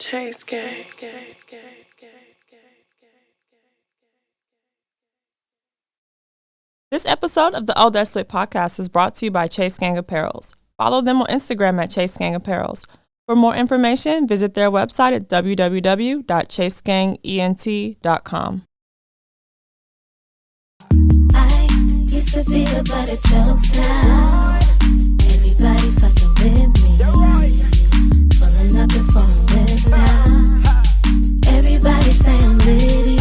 Chase Gang. This episode of the as.What podcast is brought to you by ChaseGang Apparels. Follow them on Instagram at ChaseGang Apparels. For more information, visit their website at www.ChaseGangEnt.com. I used to be the butt of jokes now. Everybody fucking with me. Pulling up the phone this now. Everybody saying LiT.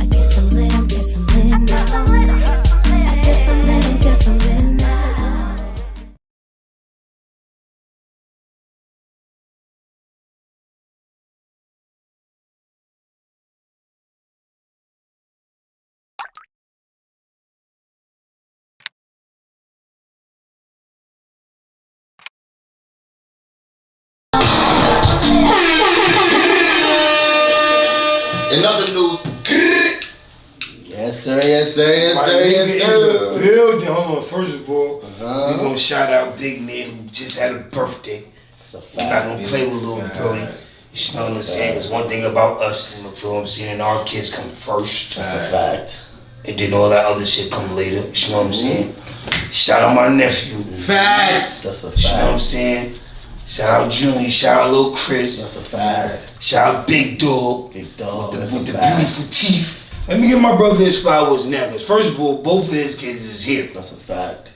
I guess I'm lit, I guess I'm lit now. I guess I'm lit, I guess I'm lit now. In other news, yes sir, yes sir, yes sir, yes sir. Building. Hold on, first of all, we gonna shout out Big Man who just had a birthday. That's a fact. We're not gonna play with little Brody. You know what I'm saying? There's one thing about us, you know what I'm saying? Our kids come first. That's a fact. And then all that other shit come later. You know what I'm saying? Shout out my nephew. Facts. That's a fact. You know what I'm saying? Shout out Junior, shout out Lil Chris. That's a fact. Shout out Big Dog. Big Dog. With the beautiful teeth. Let me give my brother his flowers now, because first of all, both of his kids is here. That's a fact.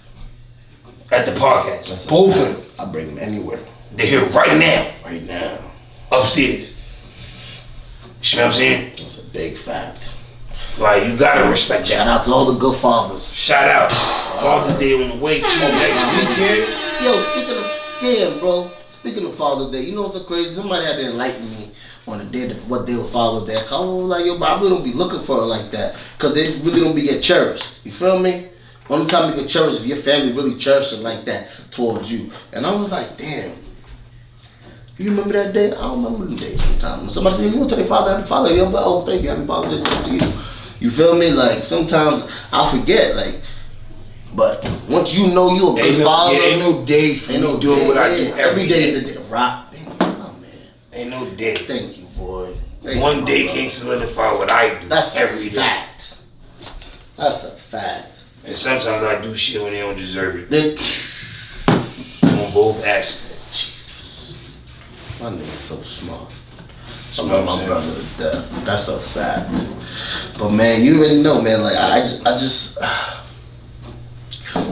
At the podcast. That's a both fact. of them. I bring them anywhere. They're here right now. Right now. Upstairs. You know what I'm saying? That's a big fact. Like, you gotta respect Shout that. out to all the good fathers. Shout out. Father's Day on the way too next weekend. Yo, speaking of, damn bro, speaking of Father's Day, you know what's so crazy? Somebody had to enlighten me on the day, what day of Father's Day. I was like, yo, bro, I really don't be looking for it like that. Because they really don't be get cherished. You feel me? Only time you get cherished if your family really cherished it like that towards you. And I was like, damn. You remember that day? I don't remember the day sometimes. When somebody said, you want to tell your father, happy Father's Day. I'm like, oh, thank you, happy Father's Day to you. You feel me? Like, sometimes I forget, like, but once you know you a good father. Ain't no day for me doing what I do every day. Is the day. Rock. Oh, man. Ain't no day. Thank you, boy. Thank One you, day brother. can't solidify what I do. That's every a day. fact. That's a fact. And sometimes I do shit when they don't deserve it. Then, On both aspects. Jesus. My nigga's so smart. I You know love what my I'm brother to death. That's a fact. But man, you already know, man. Like I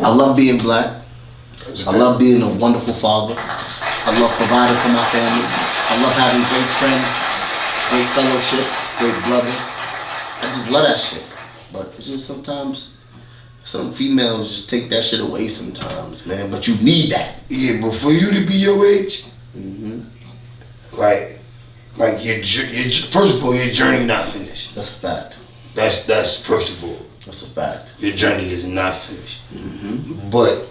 love being black. I love being a wonderful father. I love providing for my family. I love having great friends, great fellowship, great brothers. I just love that shit. But it's just sometimes some females just take that shit away sometimes, man. But you need that. Yeah, but for you to be your age, like your first of all, your journey not finished. That's a fact. That's first of all. That's a fact. Your journey is not finished. But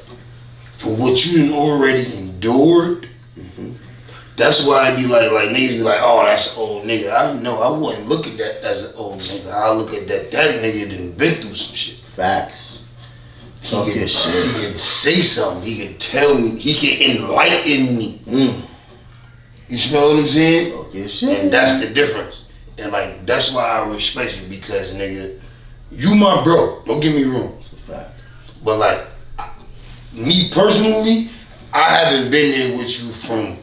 for what you done already endured, that's why I be like niggas be like, oh, that's an old nigga. I know I wouldn't look at that as an old nigga. I look at that nigga done been through some shit. Facts. He can say something. He can tell me. He can enlighten me. You know what I'm saying? Okay, shit. And that's the difference. And like, that's why I respect you, because nigga, you my bro. Don't get me wrong. That's a fact. But like, me personally, I haven't been there with you from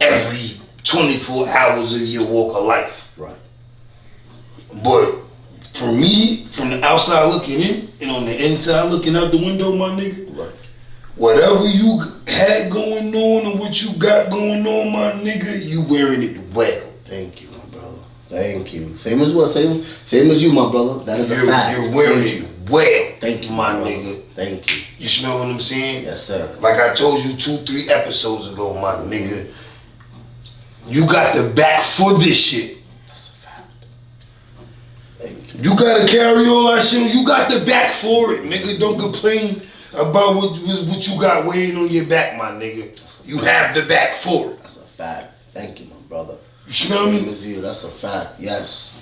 every 24 hours of your walk of life. Right. But for me, from the outside looking in, and on the inside looking out the window, my nigga, Right. whatever you had going on and what you got going on, my nigga, you wearing it well. Thank you, my brother. Thank you. Same as what? Same as you, my brother. That is a fact. You're wearing Thank it you. well. Thank you, my brother. nigga. Thank you. You smell what I'm saying? Yes, sir. Like I told you 2-3 episodes ago, my nigga, you got the back for this shit. That's a fact. Thank you. You gotta carry all that shit. You got the back for it, nigga. Don't complain about what you got weighing on your back, my nigga. You have the back for it. That's a fact. Thank you, my brother. You smell me? Same as you. That's a fact. Yes.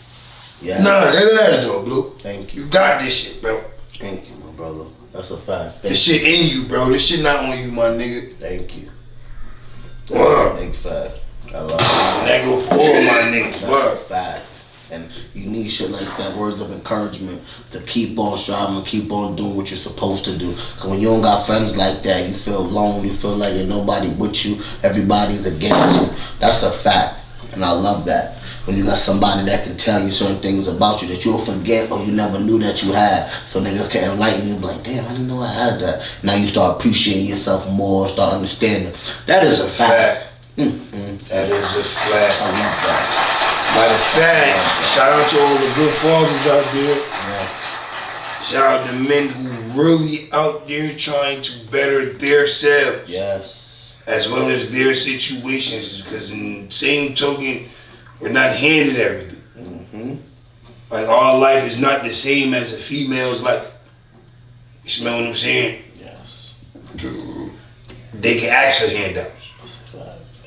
Yes. Nah, that ass though, Blue. Thank you. You got this shit, bro. Thank you, my brother. That's a fact. This shit in you, bro. This shit not on you, my nigga. Thank you. Wow. Big fact. I love that. And that go for all my niggas. That's a fact. And you need shit like that, words of encouragement to keep on striving, keep on doing what you're supposed to do. Cause when you don't got friends like that, you feel alone, you feel like there's nobody with you, everybody's against you. That's a fact, and I love that. When you got somebody that can tell you certain things about you that you'll forget or you never knew that you had. So niggas can enlighten you, be like, damn, I didn't know I had that. Now you start appreciating yourself more, start understanding. That is a fact. That is a fact. I love that. Matter of fact, shout out to all the good fathers out there. Yes. Shout out to men who really out there trying to better their selves. Yes. As well as their situations. Because in the same token, we're not handed everything. Like our life is not the same as a female's life. You smell what I'm saying? Yes. They can ask for handouts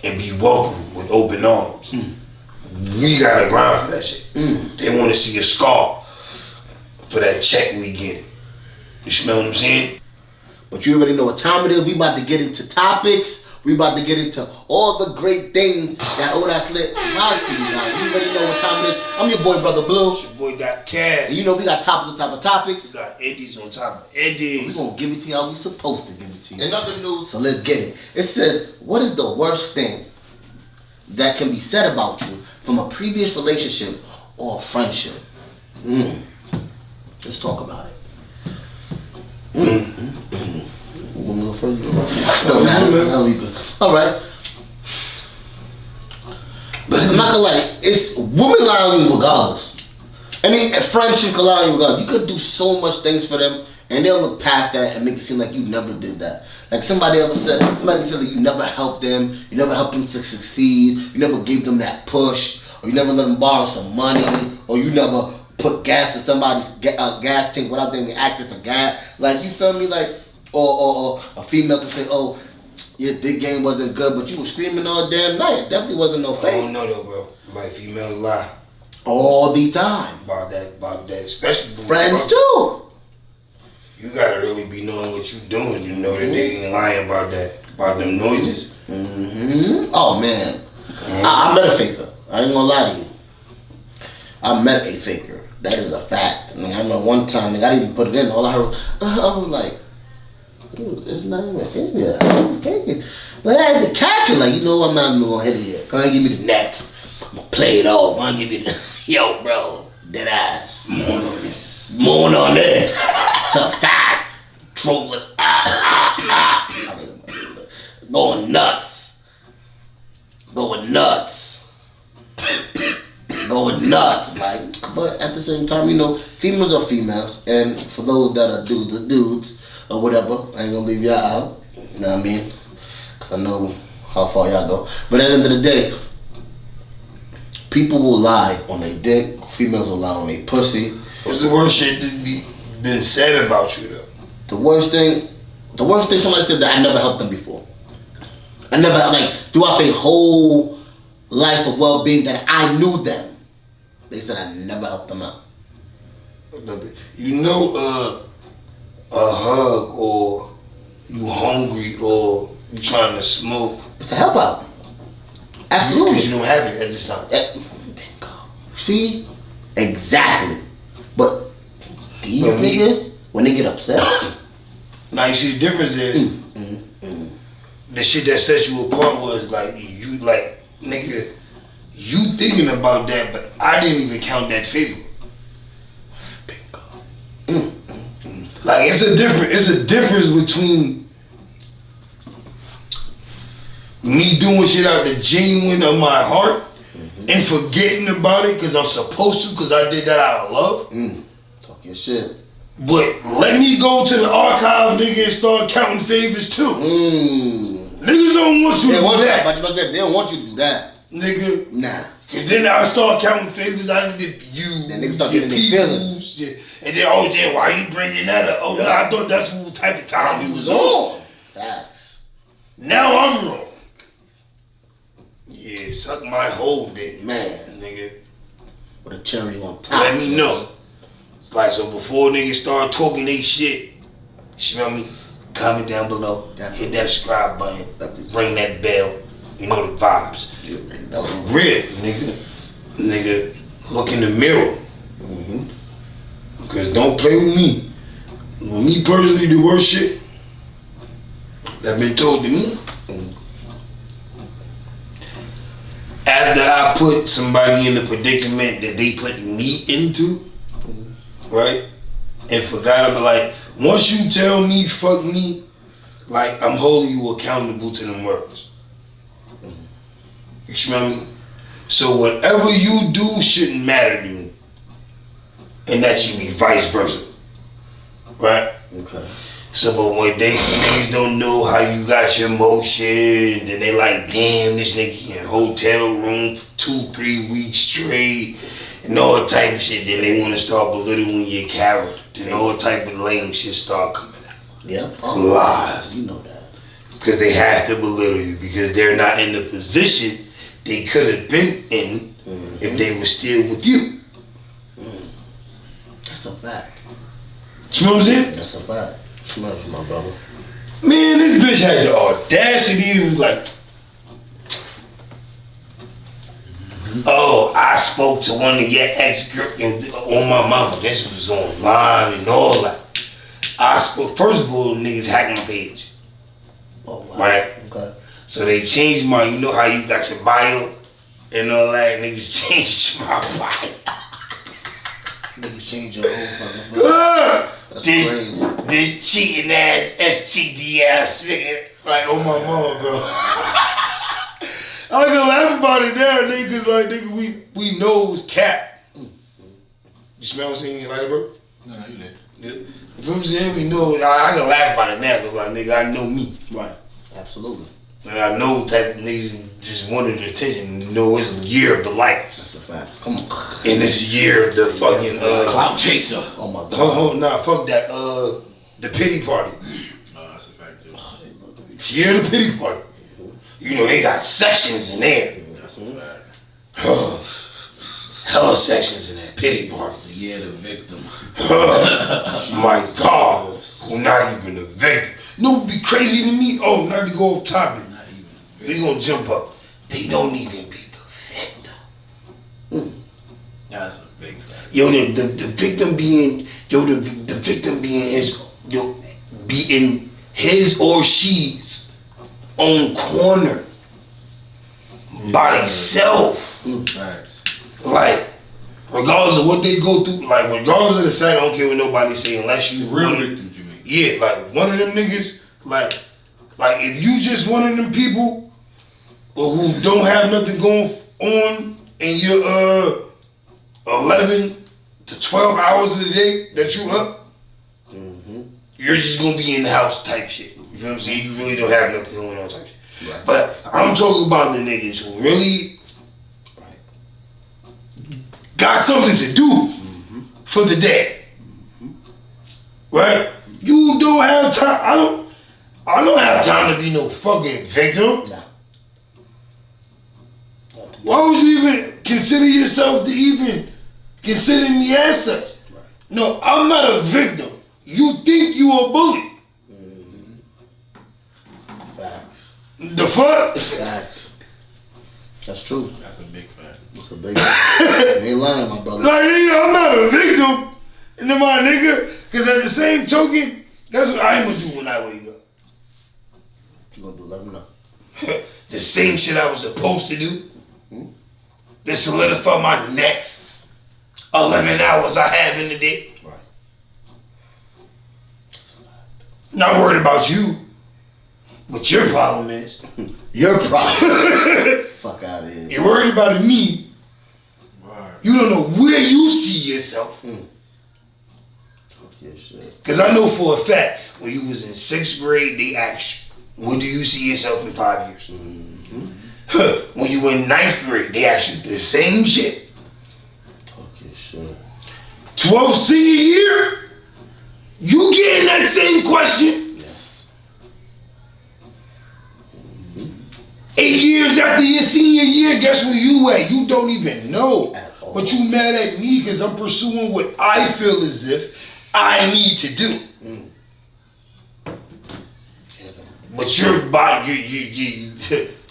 and be welcomed with open arms. We gotta grind for that shit. They want to see a scar for that check we get. You smell what I'm saying? But you already know what time it is. We about to get into topics. We about to get into all the great things that That's Lit provides for you guys. You already know what time it is. I'm your boy, Brother Blue. It's your boy got cash. And you know we got topics on top of topics. We got eddies on top of We're eddies. gonna give it to you how we supposed to give it to you. In other news, so let's get it. It says, what is the worst thing that can be said about you from a previous relationship or a friendship? Let's talk about it. No further. No matter. No, we good. All right. But I'm not gonna lie, it's women lie on you regardless. I mean, a friendship can lie on you regardless. You could do so much things for them, and they'll look past that and make it seem like you never did that. Like somebody said that you never helped them, you never helped them to succeed, you never gave them that push, or you never let them borrow some money, or you never put gas in somebody's gas tank without them asking for gas. Like, you feel me? Like, or a female can say, oh, your dick game wasn't good, but you were screaming all damn night. It definitely wasn't no fake. I don't know though, bro. Like females lie all the time. About that, especially friends too. You gotta really be knowing what you doing. You know that they ain't lying about that, about them noises. Oh man, I met a faker. I ain't gonna lie to you. I met a faker. That is a fact. I mean, I remember one time, I didn't even put it in. All I heard, I was like, it's not even in here. I'm faking. But I had to catch it. Like, you know, I'm not even gonna hit it here. Come on, give me the neck. I'm gonna play it off. I'm gonna give you the, yo, bro, dead ass. Moan on this. Moan on this. It's a fact. Trolling. Going nuts. Going nuts. Going nuts. Like, but at the same time, you know, females are females. And for those that are dudes are dudes or whatever, I ain't gonna leave y'all out. You know what I mean? Because I know how far y'all go. But at the end of the day, people will lie on their dick. Females will lie on their pussy. What's the worst shit that been said about you though? The worst thing somebody said that I never helped them before. I never, like, throughout their whole life of well-being that I knew them, they said I never helped them out. You know, a hug or you hungry or you trying to smoke. It's a help out. Absolutely. Because you don't have it at this time. Bingo. See? Exactly. But these niggas, when they get upset. Now you see the difference is the shit that set you apart was like you like nigga, you thinking about that, but I didn't even count that favor. Bingo. Like it's a difference between me doing shit out the genuine of my heart and forgetting about it because I'm supposed to because I did that out of love. Talk your shit. But let me go to the archive, nigga, and start counting favors too. Niggas don't want you to do that. They don't want you to do that. Nigga. Nah. Cause then I start counting favors I done did for you. Then niggas start getting their feelings. Yeah. And then, oh yeah, why you bringing that up? Oh, no, I thought that's what type of time we was on. Facts. Now I'm wrong. Yeah, suck my whole dick. Man. Nigga. With a cherry on top. Let me know. It's like, so before niggas start talking they shit, you smell me? Comment down below. Definitely. Hit that subscribe button. Definitely. Ring that bell. You know the vibes. Real, nigga. Nigga, look in the mirror. Because don't play with me. With me personally, the worst shit that been told to me. After I put somebody in the predicament that they put me into, right? And forgot about, like, once you tell me, fuck me, like, I'm holding you accountable to them words. You smell me? So whatever you do shouldn't matter to me. And that should be vice versa. Right? Okay. So, but when niggas don't know how you got your motion, then they like, damn, this nigga in a hotel room for 2-3 weeks straight, and all type of shit. Then they want to start belittling your character. Then all type of lame shit start coming out. Yep. Lies. You know that. Because they have to belittle you because they're not in the position they could have been in if they were still with you. That's a fact. You know what I'm saying? That's a fact. Smells, my brother. Man, this bitch had the audacity. It was like, oh, I spoke to one of your ex-girls on my mama. This was online and all that. I spoke, first of all, niggas hacked my page. Oh, wow. Right? Okay. So they changed my, you know how you got your bio and all that? Niggas changed my bio. Niggas change your whole fucking life. That's crazy. This cheating ass, STD ass nigga, like on my mama, bro. I can laugh about it now, niggas. Like, nigga, we know it was cap. You smell what I'm saying, lighter, bro? No, you lit. Yeah. You feel what I'm saying? We know. I can laugh about it now, because like, nigga, I know me. Right. Absolutely. And I know type of niggas just wanted attention. You know, it's the year of the lights. That's a fact. Come on. And this year of the fucking Clout chaser. Oh my god. Hold, nah, fuck that. The pity party. Oh, that's a fact too. It's year of the pity party. You know they got sections in there. That's a fact. Hella sections in that pity party. It's the year of the victim. My God, we're not even a victim. No, it'd be crazy to me. Oh, not to go off topic. Not even. We gonna jump up. They don't even be the victim. That's a big fact. Yo, the victim being the victim being be in his or she's own corner by themselves. Facts. Like, regardless of what they go through, like regardless of the fact, I don't care what nobody say unless you Real victims, you mean? yeah, like one of them niggas, like if you just one of them people or who don't have nothing going on and you're 11 to 12 hours of the day that you up, you're just gonna be in the house type shit. You feel what I'm saying? You really don't have nothing going on type shit. Right. But I'm talking about the niggas who really got something to do for the day. Right? You don't have time. I don't have time to be no fucking victim. Nah. Why would you even consider yourself to even consider me as such? Right. No, I'm not a victim. You think you a bully. Facts. The fuck? Facts. That's true. That's a big fact. That's a big fact. You ain't lying, my brother. Like, nigga, I'm not a victim. And then my nigga, because at the same token, that's what I'm gonna do when I wake up. What you gonna do? Let me know. The same shit I was supposed to do. To solidify my next 11 hours I have in the day. Right. Not worried about you. But your problem is. Your problem. Fuck out of here. You're worried about me. Right. You don't know where you see yourself. Talk your shit. Because I know for a fact, when you was in 6th grade, they asked you, where do you see yourself in 5 years? When you were in 9th grade, they asked you the same shit. Talk your shit. 12th senior year, you getting that same question. Yes. 8 years after your senior year, guess where you at? You don't even know. At all. But you mad at me because I'm pursuing what I feel as if I need to do. But your body,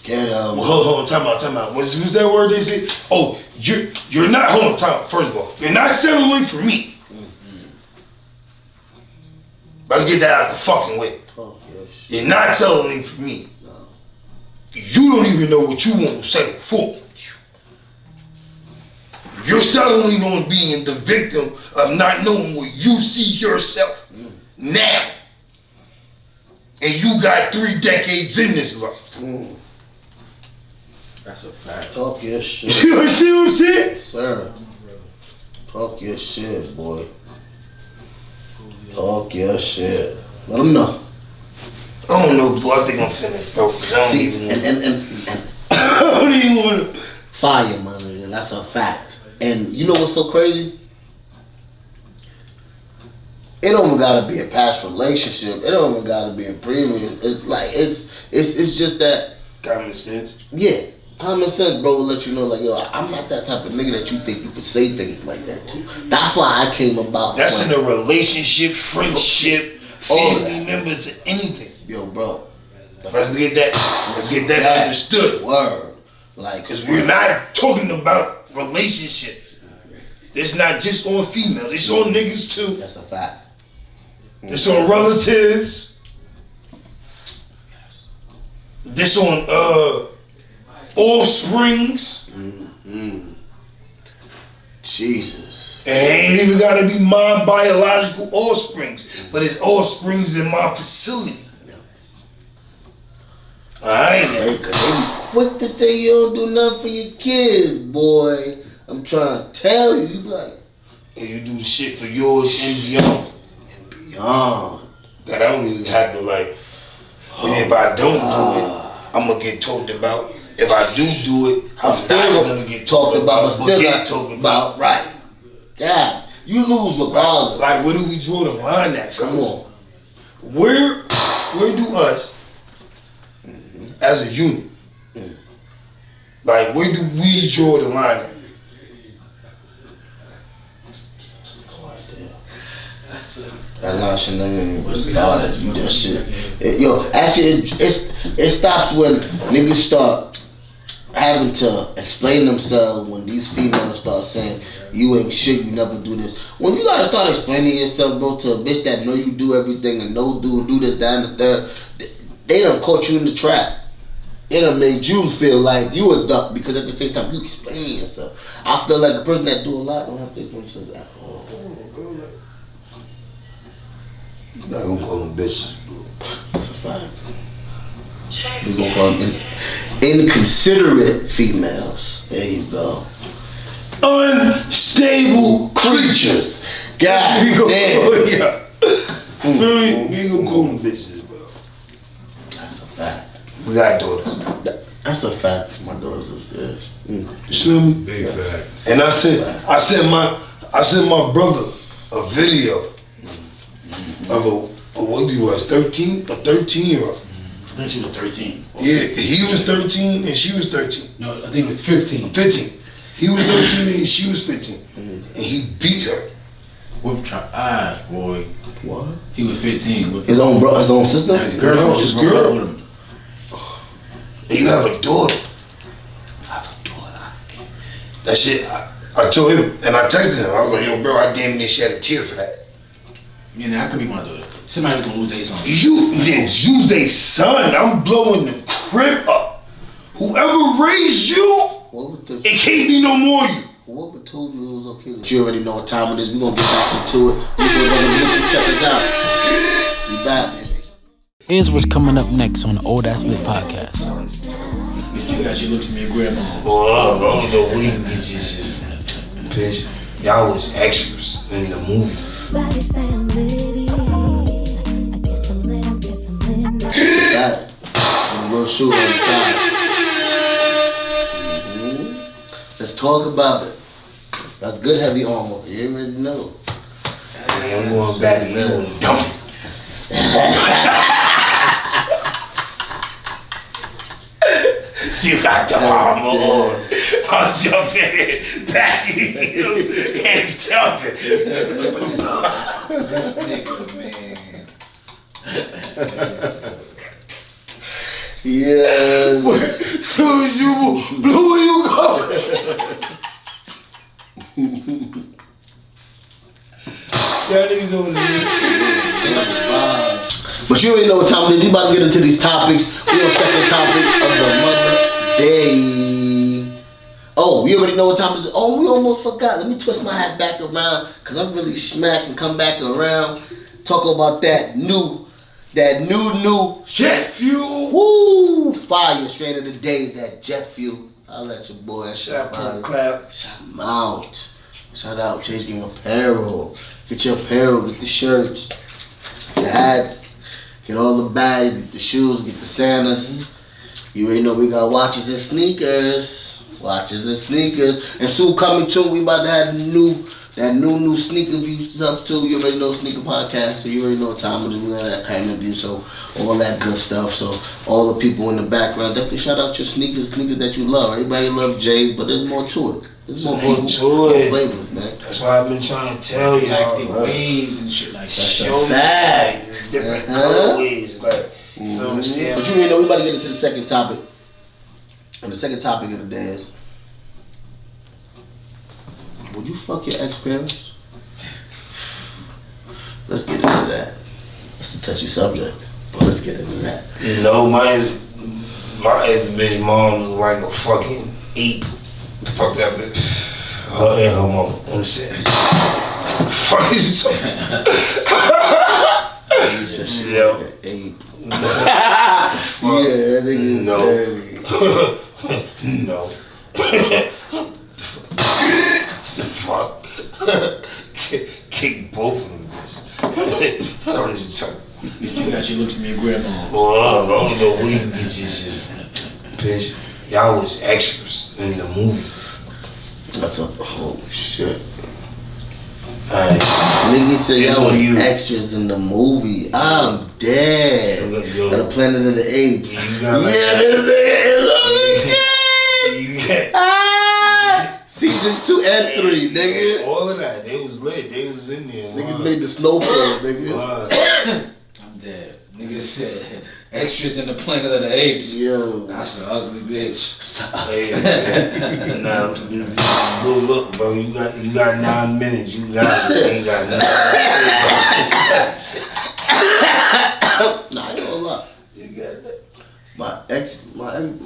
Well, hold on, time out. What's that word they say? Oh, you're not, hold on, time out. First of all, you're not settling for me. Let's get that out the fucking way. You're not settling for me. No. You don't even know what you want to settle for. You're settling on being the victim of not knowing what you see yourself now. And you got 3 decades in this life. That's a fact. Talk your shit. You see what I'm saying? Sir. Talk your shit, boy. Talk your shit. Let them know. I don't know, boy. I think I'm finished, bro. See, and I don't even want to. fire, my nigga. That's a fact. And you know what's so crazy? It don't gotta be a past relationship. It don't gotta be a previous. It's like it's just that Common sense. Yeah, common sense, bro, will let you know, like, yo, I'm not that type of nigga that you think you can say things like that to. That's why I came about. That's in a relationship, friendship, family member, to anything. Yo, bro. Let's get that understood. Word. Like, because we're not talking about relationships. It's not just on females. It's on niggas too. That's a fact. It's on relatives. This on offsprings. Jesus. And it ain't even gotta be my biological offsprings, but it's offsprings in my facility. Alright. They be quick to say you don't do nothing for your kids, boy. I'm trying to tell you. You be like, and you do the shit for yours and beyond. Beyond. That I don't even have to like. And if I don't do it, I'm gonna get talked about. If I do it, I'm still gonna get talked about, but still get talked about. Right. God, you lose regardless. Like, where do we draw the line at? Come on. Where do us, as a unit, like, where do we draw the line at? That line should never even started. You that shit. It stops when niggas start having to explain themselves. When these females start saying you ain't shit, you never do this. When you gotta start explaining yourself, bro, to a bitch that know you do everything and do this, that, and the third, they done caught you in the trap. It done made you feel like you a duck because at the same time you explaining yourself. I feel like a person that do a lot don't have to explain themselves at all. You're not gonna call them bitches, bro. That's a fact. We gonna call them inconsiderate females. There you go. Unstable creatures. God we gonna damn. We ain't gonna call them bitches, bro. That's a fact. We got daughters. That's a fact. My daughter's upstairs. You feel me? Big fact. And I sent my brother a video of a what he was, 13 year old. I think she was 13. Yeah, he was 13 and she was 13. No, I think it was 15. 15. He was 13 and she was 15. And he beat her. Boy. What? He was 15. His own sister? His girl. No, his broke girl. up with him. And you have a daughter. I have a daughter. That shit, I told him, and I texted him. I was like, yo, bro, I damn near shed a tear for that. Yeah, that could be my daughter. Somebody was gonna lose their son. You did use their son. I'm blowing the crib up. Whoever raised you, it can't be no more you. Whoever told you it was okay? You already know what time it is. We're gonna get back into it. We're gonna check us out. Be back. Here's what's coming up next on the as.Lit podcast. You got your looks to me a grandma. Boy, I don't know where you get your shit from. Bitch, y'all was extras in the movie. Body say I'm litty. I get some lit, get some lit. That. And real shoe on the side. Let's talk about it. That's good heavy armor. You already know. I'm going back to you and dump it. You got the armor on. I'm jumping back in you and dumping. This nigga, man. Yes. Soon as you blue, where you go? Y'all niggas over there. But you already know what time it is. We about to get into these topics. We on second topic of the mother day. Oh, we already know what time it is. Oh, we almost forgot. Let me twist my hat back around because I'm really smack and come back around. Talk about that new Jet fuel. woo fire straight of the day. That jet fuel. I'll let your boy. That shit Shout fire. out, clap. Shout him out. Shout out Chase Gang Apparel. Get your apparel, get the shirts, the hats, get all the bags, get the shoes, get the Santas. You already know we got watches and sneakers. Watches and sneakers. And soon coming too, we about to have new sneaker view stuff too. You already know Sneaker Podcast, so you already know what time it is. We got that kind of view, so all that good stuff. So all the people in the background, definitely shout out your sneakers that you love. Everybody love J's, but there's more to it. There's more flavors, man. That's why I've been trying to tell Like y'all. the waves and shit like that. Show me fact. like, different colorways, like, you feel what I'm saying? But you already know we about to get into the second topic. And the second topic of the day is, would you fuck your ex-parents? Let's get into that. That's a touchy subject, but let's get into that. No, my ex-bitch mom was like a fucking ape. Fuck that bitch. Her and her mama on the set. Fuck is you talking You said shit Yo. like an ape. Yeah, that nigga No. dirty. No. The fuck? Kick both of them. What is you talking? You got your looks from your grandma. Well, I don't know where you get your shit from. Bitch, y'all was extras in the movie. That's a oh shit. Alright. Nigga said It's y'all on was you. extras in the movie. I'm dead. Yo. At the Planet of the Apes. You got like yeah, this nigga is You got Season 2 and 3, nigga. all of that. They was lit. They was in there. Niggas made the snowfall, nigga. I'm dead. Nigga said extras in the Planet of the Apes. Yo. That's an ugly bitch. Hey, now, look, bro. You got 9 minutes. You got it. You ain't got nothing. Nah, I ain't gonna lie. You got that. My ex mom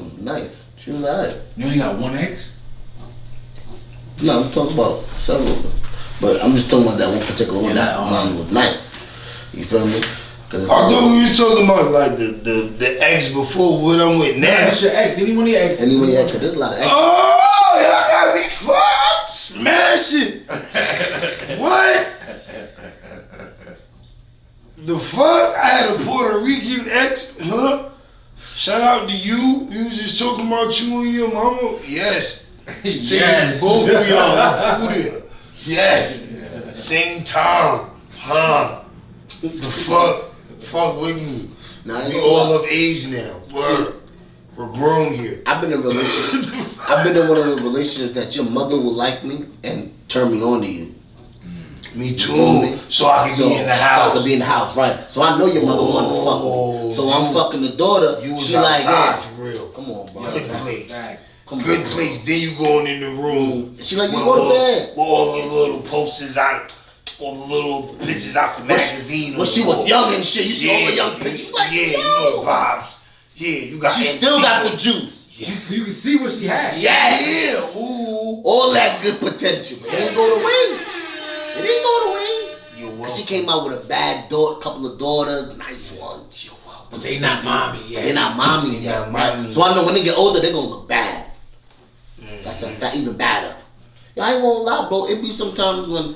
was nice. She was alright. You only got one ex? No, I'm talking about several of them. But I'm just talking about that one particular one. That mom was nice. You feel me? I thought we were talking about like the ex before what I'm with now. That's your ex. Anyone your ex? Anyone else? Cause there's a lot of exes. Oh, y'all got me fucked. Smash it. What? The fuck? I had a Puerto Rican ex, huh? Shout out to you. You was just talking about you and your mama. Yes. Yes. Both of y'all through there. Yes. Same time. Huh? The fuck? Fuck with me. Nah, We all of age now. We're grown here. I've been in a relationship. I've been in one of those relationships that your mother will like me and turn me on to you. Me too. So I can be in the house. So I can be in the house, right? So I know your mother wanted to fuck me. So I'm fucking the daughter. You was she like, outside yeah. for real. Come on, bro. Good place. Come Good on, place. Then you going in the room. She like, you with go to all- bed. With all the little posters out, all the little pictures out the magazine. When she was young and shit, you see all the young pictures. You like, yeah, yo. you know the vibes. Yeah, you got. She MC. still got the juice. You can see what she had. Yes. Yeah. Ooh. All that good potential. It didn't go to waste. It didn't go to waste. You're Cause welcome. she came out with a bad couple of daughters, nice ones. You're welcome. But they not mommy yet. They're not mommy They yet, not right? mommy. So I know when they get older, they're gonna look bad. That's a fact, even badder. I ain't gonna lie, bro. It be sometimes when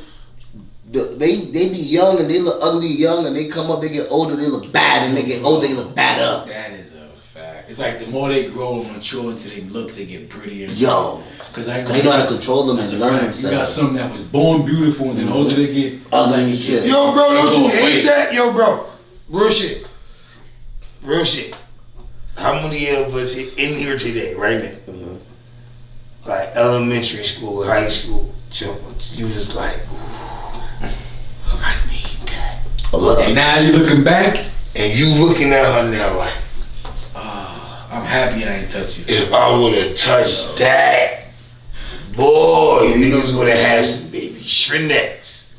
they be young and they look ugly young, and they come up, they get older, they look bad, and they get older, they look badder. That is a fact. It's like the more they grow and mature into their looks, they get prettier. Yo, Because they know how to control them That's and a learn fact. You got themselves. some that was born beautiful, and then the older they get, Ugly shit. Yo, bro, don't you Wait. hate that? Yo, bro, real shit. Real shit. How many of us in here today, right now? Like elementary school, high school, you was like, ooh, I need that. and now you're looking back, And you looking at her now like, happy I ain't touch you. If I would have touched that, boy, niggas would have had some baby shrinettes.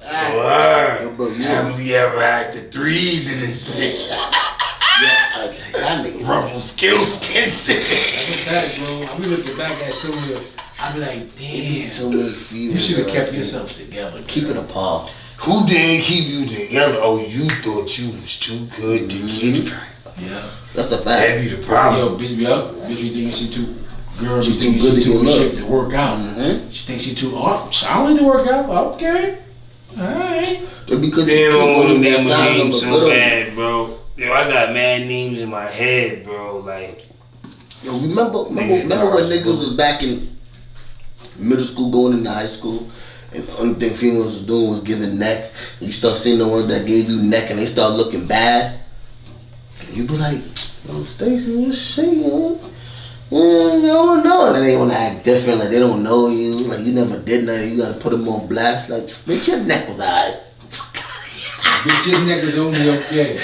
Yo, bro, Happily ever acted threes in this bitch. that nigga. Ruffle skill skin. That's a fact, bro. We looking back at some of the, I be like, damn. So many females. You should have kept bro. yourself together. Keep it apart. Who didn't keep you together? Oh, you thought you was too good to get right. Yeah. That's a That fact. be the problem. Yo, bitch be up. Bitch be thinking she too. Girl She be too thinking good she to too get shit love. to work out. Mm-hmm. She thinks she too. Oh, so I don't need to work out. Okay. Alright. Because Damn, I you want to keep name that a size name on the so good. bad, bro. Yo, I got mad names in my head, bro. Like, Yo, remember when niggas was back in middle school going into high school, and the only thing females was doing was giving neck. And you start seeing the ones that gave you neck and they start looking bad. And you be like, yo, Stacey, what's shit, yo? You don't know. And then they want to act different, like they don't know you, like you never did nothing. You got to put them on blast. Like, bitch, your neck was alright. Bitch, your neck is only okay.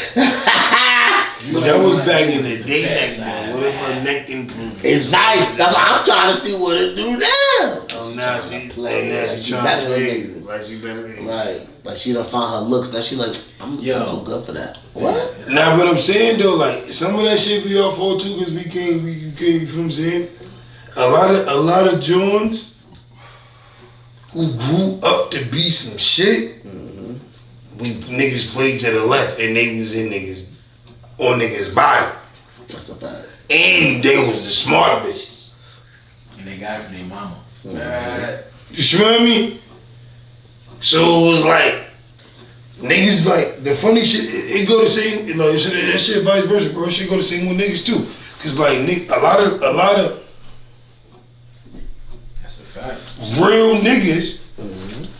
but that was back in the day neck, man. What if her neck improved? It's nice. That's why I'm trying to see what it do now. Oh, now she She trying better to than play. niggas. Like, she better than Right. But she done found her looks. Now she like, I'm too good for that. What? Nah, but I'm saying though, like some of that shit be our fault too, cause we can't. You know what I'm saying? A lot of Jones who grew up to be some shit. We niggas played to the left, and they was in niggas on niggas' body, That's a fact. and they was the smart bitches. And they got it from their mama. You smell me? So it was like niggas like the funny shit. It go the same. Like that shit vice versa, bro. It shit go the same with niggas too. Cause like a lot of That's a fact. real niggas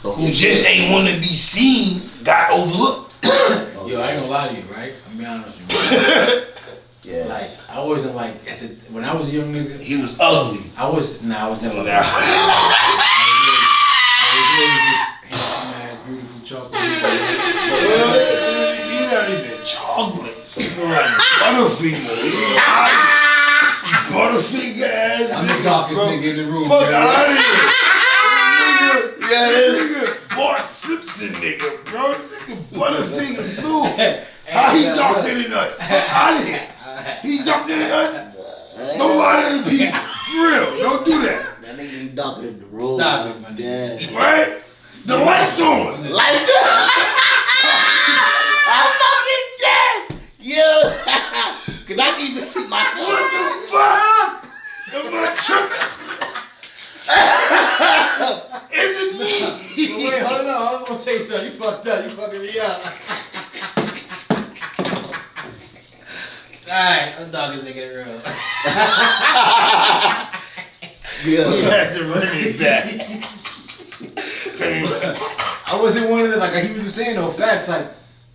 who just ain't want to be seen got overlooked. Yo, I ain't gonna lie to you, right? I'm be honest with you. Yeah. Like, I wasn't like, when I was a young nigga, He was ugly. I was never Nah. I was really just handsome ass, beautiful chocolate. He not even chocolates. He like Butterfinger. Butterfinger ass. I'm the darkest nigga in the room. Fuck bro. out of here. Yeah, this nigga Bart Simpson nigga, bro. This nigga Butterfinger blue. How he darker than us? Fuck out of here. He darker than us? Don't lie to the people. For real. Don't do that. That nigga, he darker than the road. Stop it, my nigga. Yeah. Right? The lights on. Lights up. I'm fucking dead. Yeah. Cause I can even see myself. What the fuck? Am I tripping? Is it me? Wait, hold on. I'm gonna say something. You fucked up. You fucking me up. Alright, I'm darkest nigga in the room. Yeah. We had to run it back. I wasn't one of the, like he was just saying though, facts, like,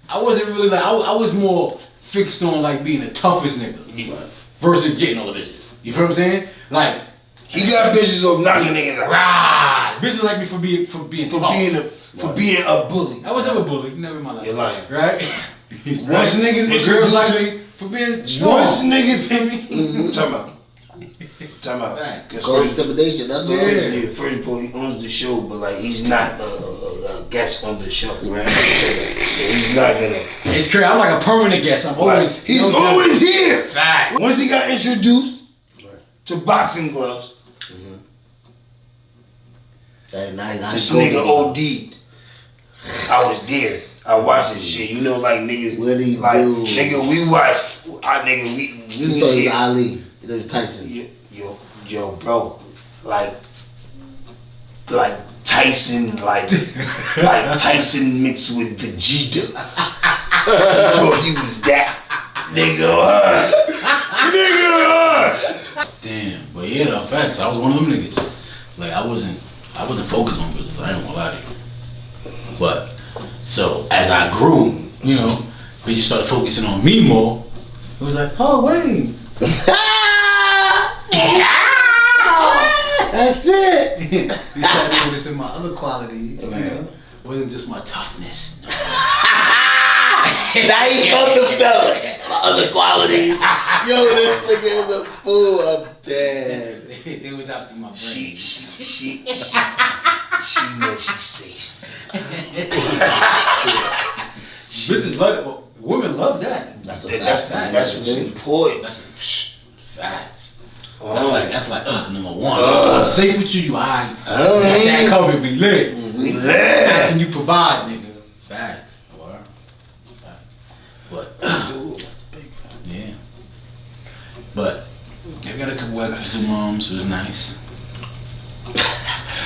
I wasn't really like, I was more fixed on like being the toughest nigga versus getting all the bitches. You feel what I'm saying? Like, He got bitches off knocking niggas out. rah! Bitches like me for being tough. For being a bully. I was never a bully, never in my life. You're lying. Right? Once niggas And girls like introduce me for being strong. once niggas time out. Time out. Right. 'Cause Call first, intimidation. That's all. yeah, first of all, he owns the show, but like he's not a guest on the show. Right. So he's not gonna. It's crazy. I'm like a permanent guest. I'm always. He's always here. Fact. Once he got introduced to boxing gloves, That night, I this go nigga there. OD'd. I was there. I watched this shit. You know, like niggas. What he like, do? Nigga, we watched. Nigga, we You was thought it was here. Ali. You thought it was Tyson. Yo, bro, like Tyson, like Tyson mixed with Vegeta. He thought he was that. Nigga. Damn. But yeah, the facts. I was one of them niggas. Like I wasn't focused on bitches. I ain't gonna lie to you. But so as I grew, you know, bitches started focusing on me more. It was like, oh wait. That's it. You started noticing my other qualities. You know? It wasn't just my toughness. Now he fucking fella. My other qualities. Yo, this nigga is a fool. I'm dead. They was out to my brain. She knows she's safe. Bitches love it. Women love that. That's That's what's important. That's facts. That's like number one. I'm safe with you, alright. That cover be lit. We How laugh. can you provide, nigga? Facts. But yeah. But I got a couple exes moms, so it's nice.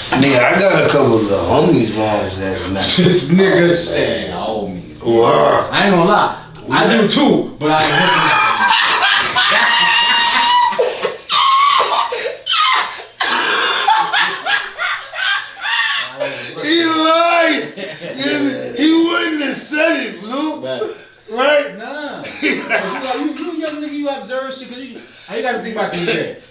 Nigga, I got a couple of the homies' moms that's nice. This nigga said homies. Wow. I ain't gonna lie. I do too, but I ain't looking at He lied. He wouldn't have said it, Blue. Right? Nah. you young nigga, you observe shit, cause you gotta think about this shit.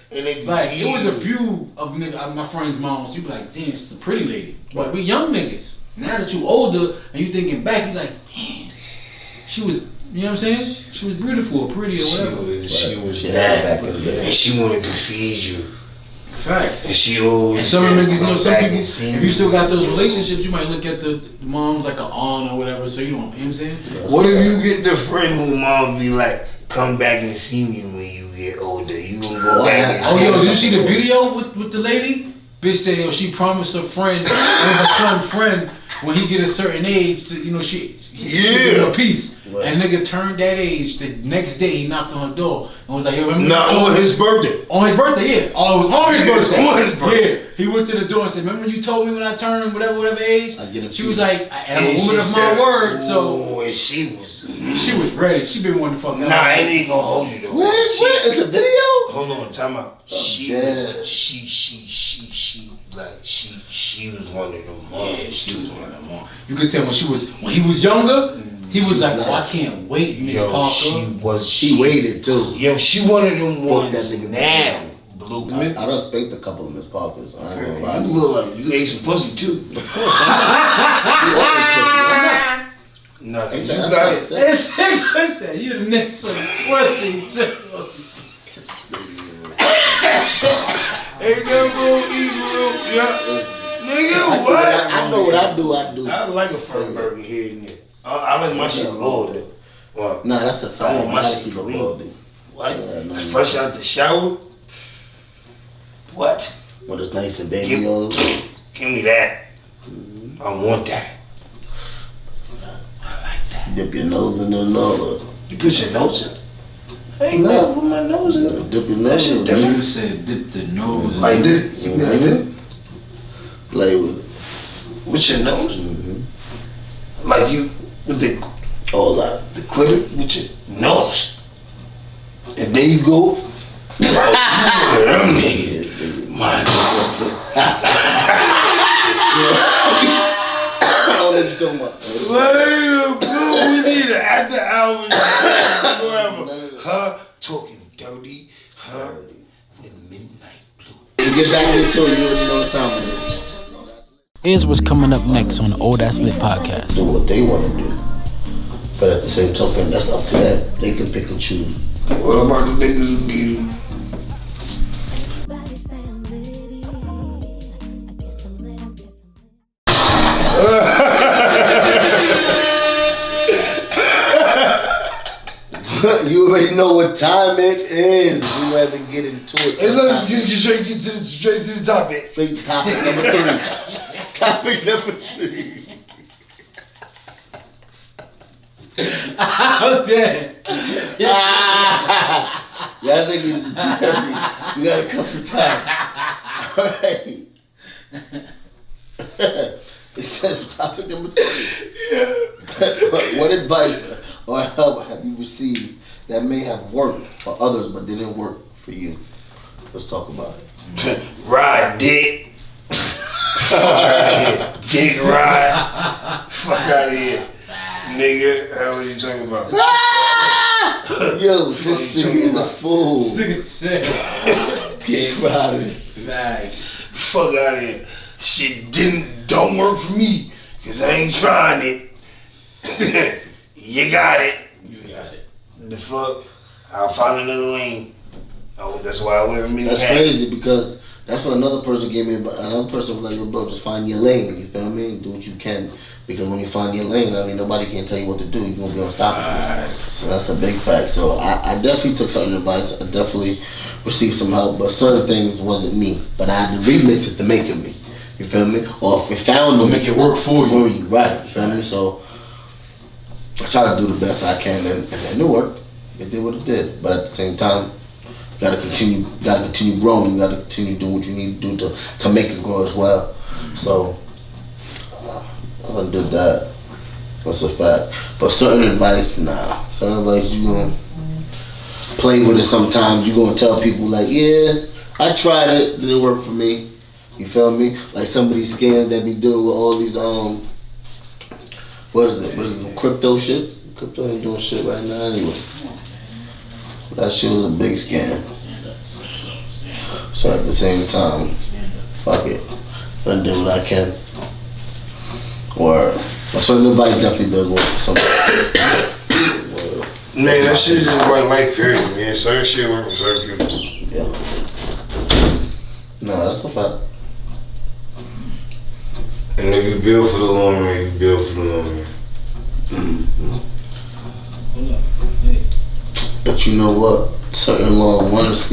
Like, it was a few of my friends' moms, you be like, damn, it's the pretty lady. But we young niggas. Now that you older and you thinking back, you like, damn, she was, you know what I'm saying? She was beautiful or pretty or whatever. She was bad. And she wanted to feed you. Facts. And she always. And some niggas, you know, some people, if see you still got those relationships, you might look at the moms like an aunt or whatever, so you don't, you know what I'm saying? What if you get the friend who mom be like, come back and see me when you get older? You gonna go back and Oh, see yo, me? did you see the video with the lady? Bitch said, yo, she promised her friend, her son friend, when he get a certain age, to, you know, she give him a piece. Right. And nigga turned that age. The next day he knocked on her door and was like, yo, remember? Not on his birthday. On his birthday, yeah. Oh, it was on his birthday. On his birthday. Yeah. He went to the door and said, remember when you told me when I turned whatever age? She was like, and I'm a woman of my word, so. And she was ready. She been wanting to fuck Nah, I ain't gonna hold you though. What is the video? Hold on, time out. She was one of them moms. Yeah, she was one of them moms. You could tell when he was younger, he was like, oh, I can't wait, Miss Parker. She waited too. Yo, she one of them ones that nigga now. Blue. I done spanked a couple of Miss Parkers. I ain't gonna lie. You look like you ate some pussy too. Of course. You always pussy. I'm not. No, cause you That's got what I it. said. Listen, you the next one. Pussy too. Ain't that bro eat yeah. Nigga, what? I know what I do. I like a firm burger here and there. I like my shit boiled though. Well, nah, that's a fact. I want my I shit keep it clean. boiled. What? Yeah, Fresh out the shower? What? When it's nice and baby oil. Give me that. I want that. I like that. Dip your nose in the Lola. You put your nose in. I ain't never put my nose in. Dip your That nose shit in. different. You said dip the nose. Like this. You got it? Play with it. With your nose? Mm-hmm. Like you, with the All that. the clitter, with your nose. And there you go. Them niggas. My nigga. I don't know what you're talking about. We need an after hours. Huh? Talking dirty. Huh? With Midnight Blue. You get back into it, you already know what time it is. Here's what's coming up next on the as.Lit podcast. Do what they want to do. But at the same token, that's up to them. They can pick and choose. What about the niggas who be Everybody say I'm litty. I guess I'm lit. You already know what time it is. We rather get into it. let's just get straight to the topic. Straight to topic number 3. Topic number 3. I'm dead. Y'all niggas is dirty. We gotta cut for time. Alright. It says topic number 3. What advice or help have you received that may have worked for others but didn't work for you? Let's talk about it. Ride dick. Fuck out of here. Dick ride. Fuck out of here. Nigga, how are you talking about? Yo, this nigga is a fool. Nigga said. Get crowded. Facts. Fuck out of here. Shit don't work for me. Cause I ain't trying it. You got it. You got it. The fuck? I'll find another lane. Oh, that's why I wear many That's hats. crazy because that's what another person gave me. Another person was like, "Yo, bro, just find your lane." You feel me? Do what you can because when you find your lane, I mean, nobody can tell you what to do. You're gonna be unstoppable. So that's a big fact. So I definitely took certain advice. I definitely received some help, but certain things wasn't me. But I had to remix it to make it me. You feel me? Or if it found me, Make it work for you. Right? You feel me? So I try to do the best I can, and it worked. It did what it did. But at the same time, gotta continue growing. You gotta continue doing what you need to do to make it grow as well. So I done did that. That's a fact. But certain advice, nah. Certain advice, you gonna play with it sometimes. You gonna tell people like, yeah, I tried it, didn't work for me. You feel me? Like some of these scams that be doing with all these what is it? Crypto shits? Crypto ain't doing shit right now anyway. That shit was a big scam. So at the same time, fuck it. I do what I can. Or certain advice definitely does work for somebody. Man, that shit is just like life period, man. Certain shit work for certain people. Yeah. No, that's a fact. And if you build for the long run, you build for the long run. Mm-hmm. But you know what? Certain long runners,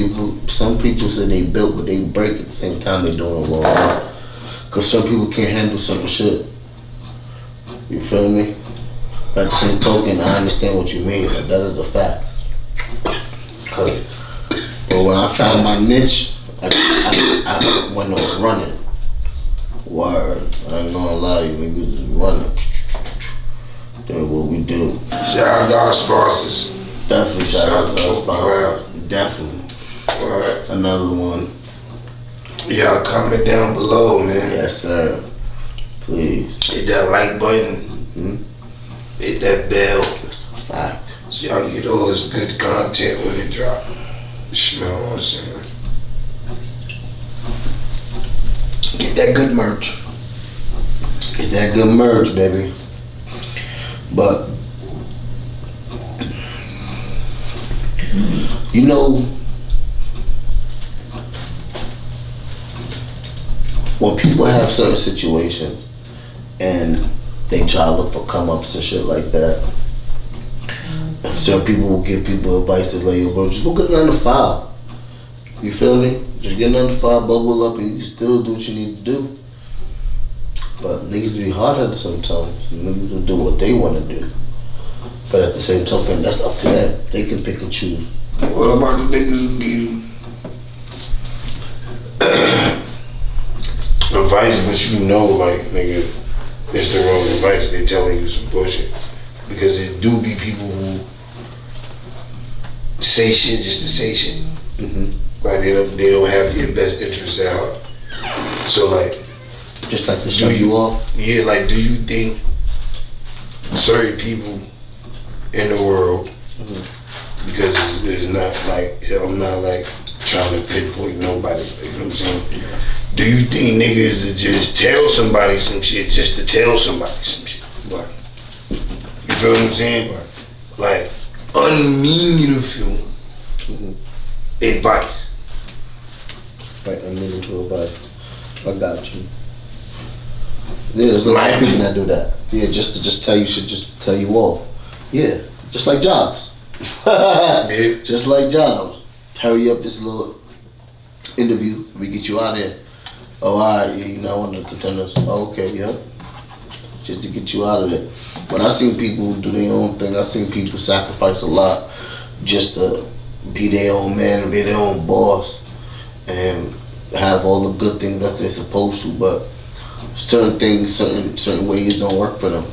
some people say they built, but they break at the same time they doing a long run. Cause some people can't handle certain shit. You feel me? But at the same token, I understand what you mean. Like, that is a fact. Cause when I found my niche, I went on running. Word. I ain't gonna lie, you niggas is running. Doing what we do. Shout out to our sponsors. Definitely shout out to our sponsors. Wow. Definitely. Alright. Another one. Y'all comment down below, man. Yes, sir. Please. Hit that like button. Hmm? Hit that bell. That's a fact. So y'all get all this good content when it drop. You smell what I'm saying? Get that good merch. Get that good merch, baby. But you know, when people have certain situations and they try to look for come-ups and shit like that, and certain people will give people advice that like, yo, bro, just go get a 9 to 5. You feel me? Just get a 9 to 5, bubble up, and you still do what you need to do. But niggas be hard-headed sometimes. Niggas will do what they want to do. But at the same token, that's up to them. They can pick and choose. What about the niggas who give advice, but you know, like, nigga, it's the wrong advice. They telling you some bullshit. Because there do be people who say shit just to say shit. Mm-hmm. Like, they don't have your best interests at heart. So, like, Just like to show you off. yeah, like, do you think certain people in the world, because it's not like, I'm not like trying to pinpoint nobody, you know what I'm saying? Do you think niggas that just tell somebody some shit just to tell somebody some shit? Right. You feel what I'm saying? Right. Like, unmeaningful advice. Right, I'm meaning to advice. I got you. Yeah, there's a lot of people that do that. Yeah, just to tell you shit, just to tell you off. Yeah, just like jobs. Yeah. Just like jobs. Hurry up this little interview. We get you out of here. Oh, alright, yeah, you're not one of the contenders. Oh, okay, yeah. Just to get you out of there. But I seen people do their own thing. I seen people sacrifice a lot just to be their own man and be their own boss and have all the good things that they're supposed to. But certain things, certain ways don't work for them.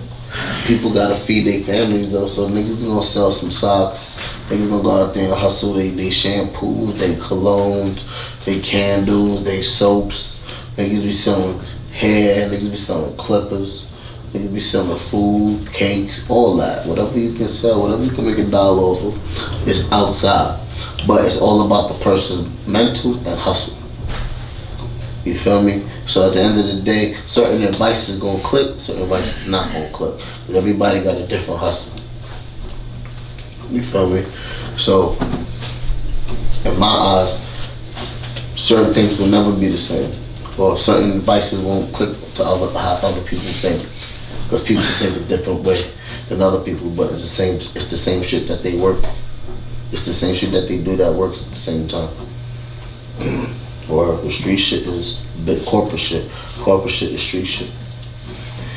People gotta feed their families though, so niggas gonna sell some socks. Niggas gonna go out there and hustle they shampoos, they colognes, they candles, they soaps. Niggas be selling hair, niggas be selling clippers, niggas be selling food, cakes, all that. Whatever you can sell, whatever you can make $1 off of, it's outside. But it's all about the person's mental and hustle. You feel me? So at the end of the day, certain advice is gonna click, certain advice is not gonna click. Because everybody got a different hustle. You feel me? So, in my eyes, certain things will never be the same. Or certain vices won't click to how other people think. Because people think a different way than other people, but it's the same shit that they work. It's the same shit that they do that works at the same time. Or the street shit is bit corporate shit. Corporate shit is street shit.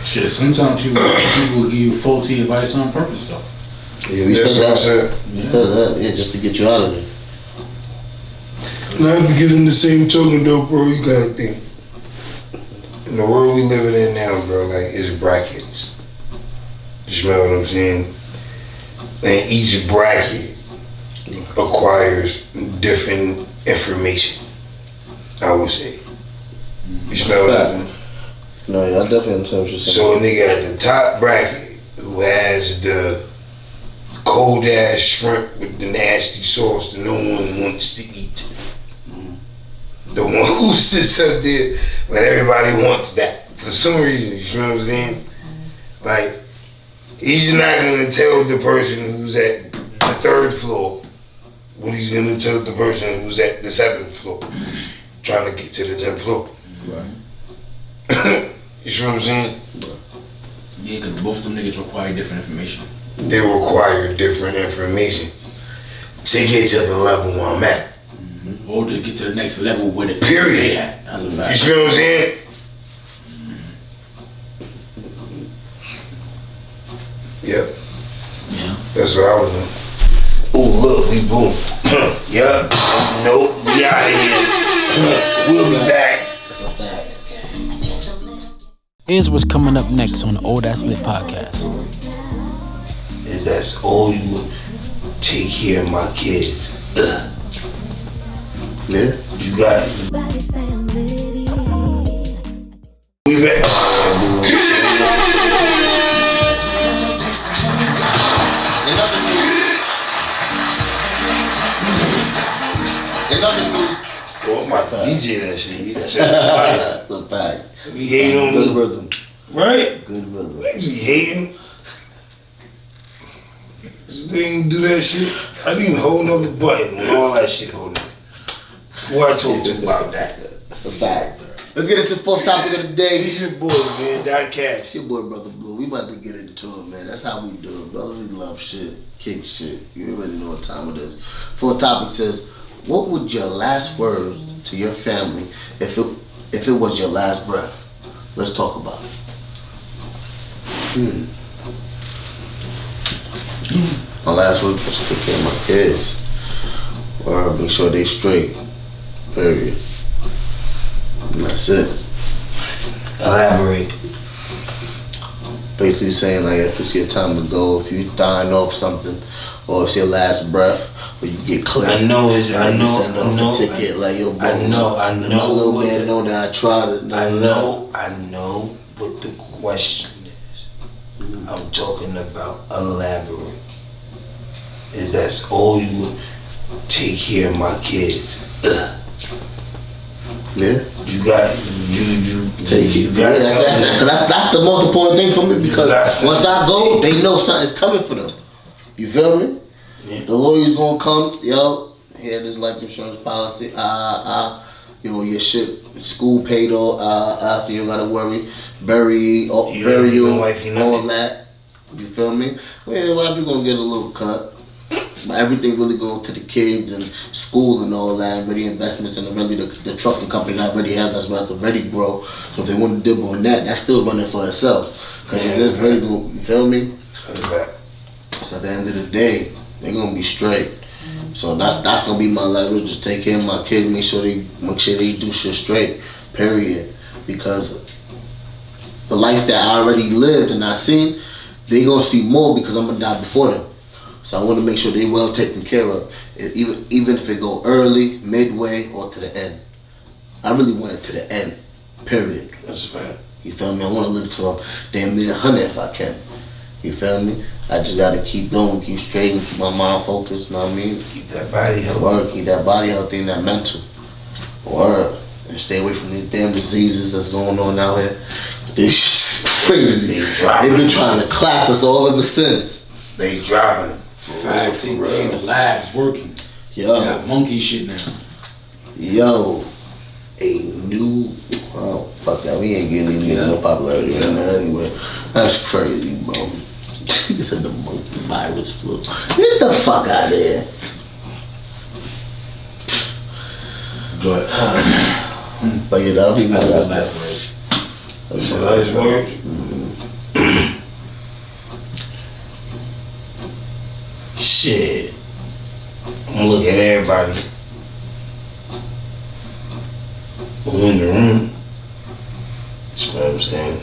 Shit, sometimes people will give you faulty advice on purpose though. Yeah, we said that. Yeah, just to get you out of there. Not because in the same token though, bro, you gotta think. In the world we living in now, bro, like, it's brackets. You smell what I'm saying? And each bracket acquires different information, I would say. You smell what I'm saying? No, yeah, I definitely understand what you're saying. So a nigga at the top bracket who has the cold ass shrimp with the nasty sauce that no one wants to eat. The one who sits up there when everybody wants that. For some reason, you know what I'm saying? Like, he's not gonna tell the person who's at the 3rd floor what he's gonna tell the person who's at the 7th floor, trying to get to the 10th floor. Right. You see what I'm saying? Yeah, because both of them niggas require different information. They require different information to get to the level where I'm at. Or to get to the next level where the Period. they at. That's a fact. You see what I'm saying? Yep. Yeah. That's what I was doing. Oh, look, we boom. Yup. Nope. We out of here. We'll be back. That's a fact. Here's what's coming up next on the Old Ass Lit podcast. Is that's all you take care of my kids. Yeah. You got it. Everybody say I'm litty. We back. In other news, Oh, my DJ that shit. That shit is fire. that's a fact. We hating on Good me. rhythm. Right? Good rhythm. Niggas be hating. They didn't do that shit. I didn't hold another button with all that shit on it. What I told you about that. That's a fact. Let's get into the 4th topic of the day. It's your boy, man. Dot Cash. It's your boy, Brother Blue. We about to get into it, man. That's how we do it. Brotherly love shit, kick shit. You already know what time it is. 4th topic says, what would your last words to your family if it was your last breath? Let's talk about it. My last words was to take care of my kids. Or make sure they straight. Period. And that's it. Elaborate. Basically saying, like, if it's your time to go, if you're dying off something, or if it's your last breath, or you get clipped, I know it's, like you send off a ticket, like, yo, bro, I know my little man know that I tried it. I know what the question is. I'm talking about elaborate. Is that's all you take care of my kids. Yeah. You got you Take it. That's the most important thing for me, because once I go, they know something's coming for them. You feel me? Yeah. The lawyer's gonna come, yo, here this life insurance policy, you know, your shit, school paid all, so you don't gotta worry, bury you, all that. You feel me? Well, wife, you gonna get a little cut. But everything really going to the kids and school and all that, and really investments and really the trucking company that already has, that's about to ready grow. So if they want to dip on that, that's still running for itself. Because it's really going, you feel me? So at the end of the day, they're going to be straight. So that's going to be my leverage. Just take care of my kids, make sure they do shit straight, period. Because the life that I already lived and I seen, they going to see more because I'm going to die before them. So I want to make sure they well taken care of, even if it go early, midway, or to the end. I really want it to the end, period. That's a fact. You feel me? I want to live till damn near 100 if I can. You feel me? I just got to keep going, keep straight, and keep my mind focused, you know what I mean? Keep that body healthy. Word, keep that body healthy and that mental. Word. And stay away from these damn diseases that's going on out here. This shit's crazy. They've been trying to clap us all ever since. They driving. Facts, they in the labs working. Yo. They got monkey shit now. Yo, a new. Oh, fuck that. We ain't getting these niggas no popularity right now anyway. That's crazy, bro. Nigga said the monkey virus flu. Get the fuck out of here. But But yeah, that'll be my that's last last word. word. That's my Last word. Shit. I'm gonna look at everybody who in the room. That's what I'm saying.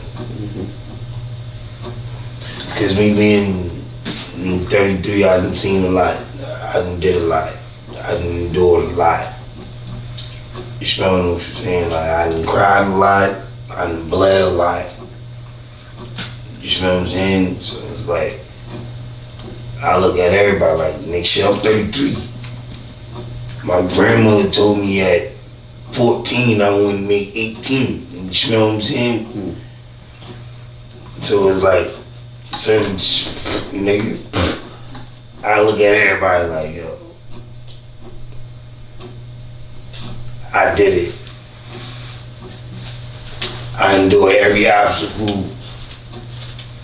Because me being 33, I done seen a lot. I done did a lot. I done endured a lot. You smell what I'm saying? Like, I done cried a lot. I done bled a lot. You smell what I'm saying? So it's like, I look at everybody like, nigga, shit, I'm 33. My grandmother told me at 14 I wouldn't make 18. You smell what I'm saying? So it's like, certain nigga, I look at everybody like, yo, I did it. I endured every obstacle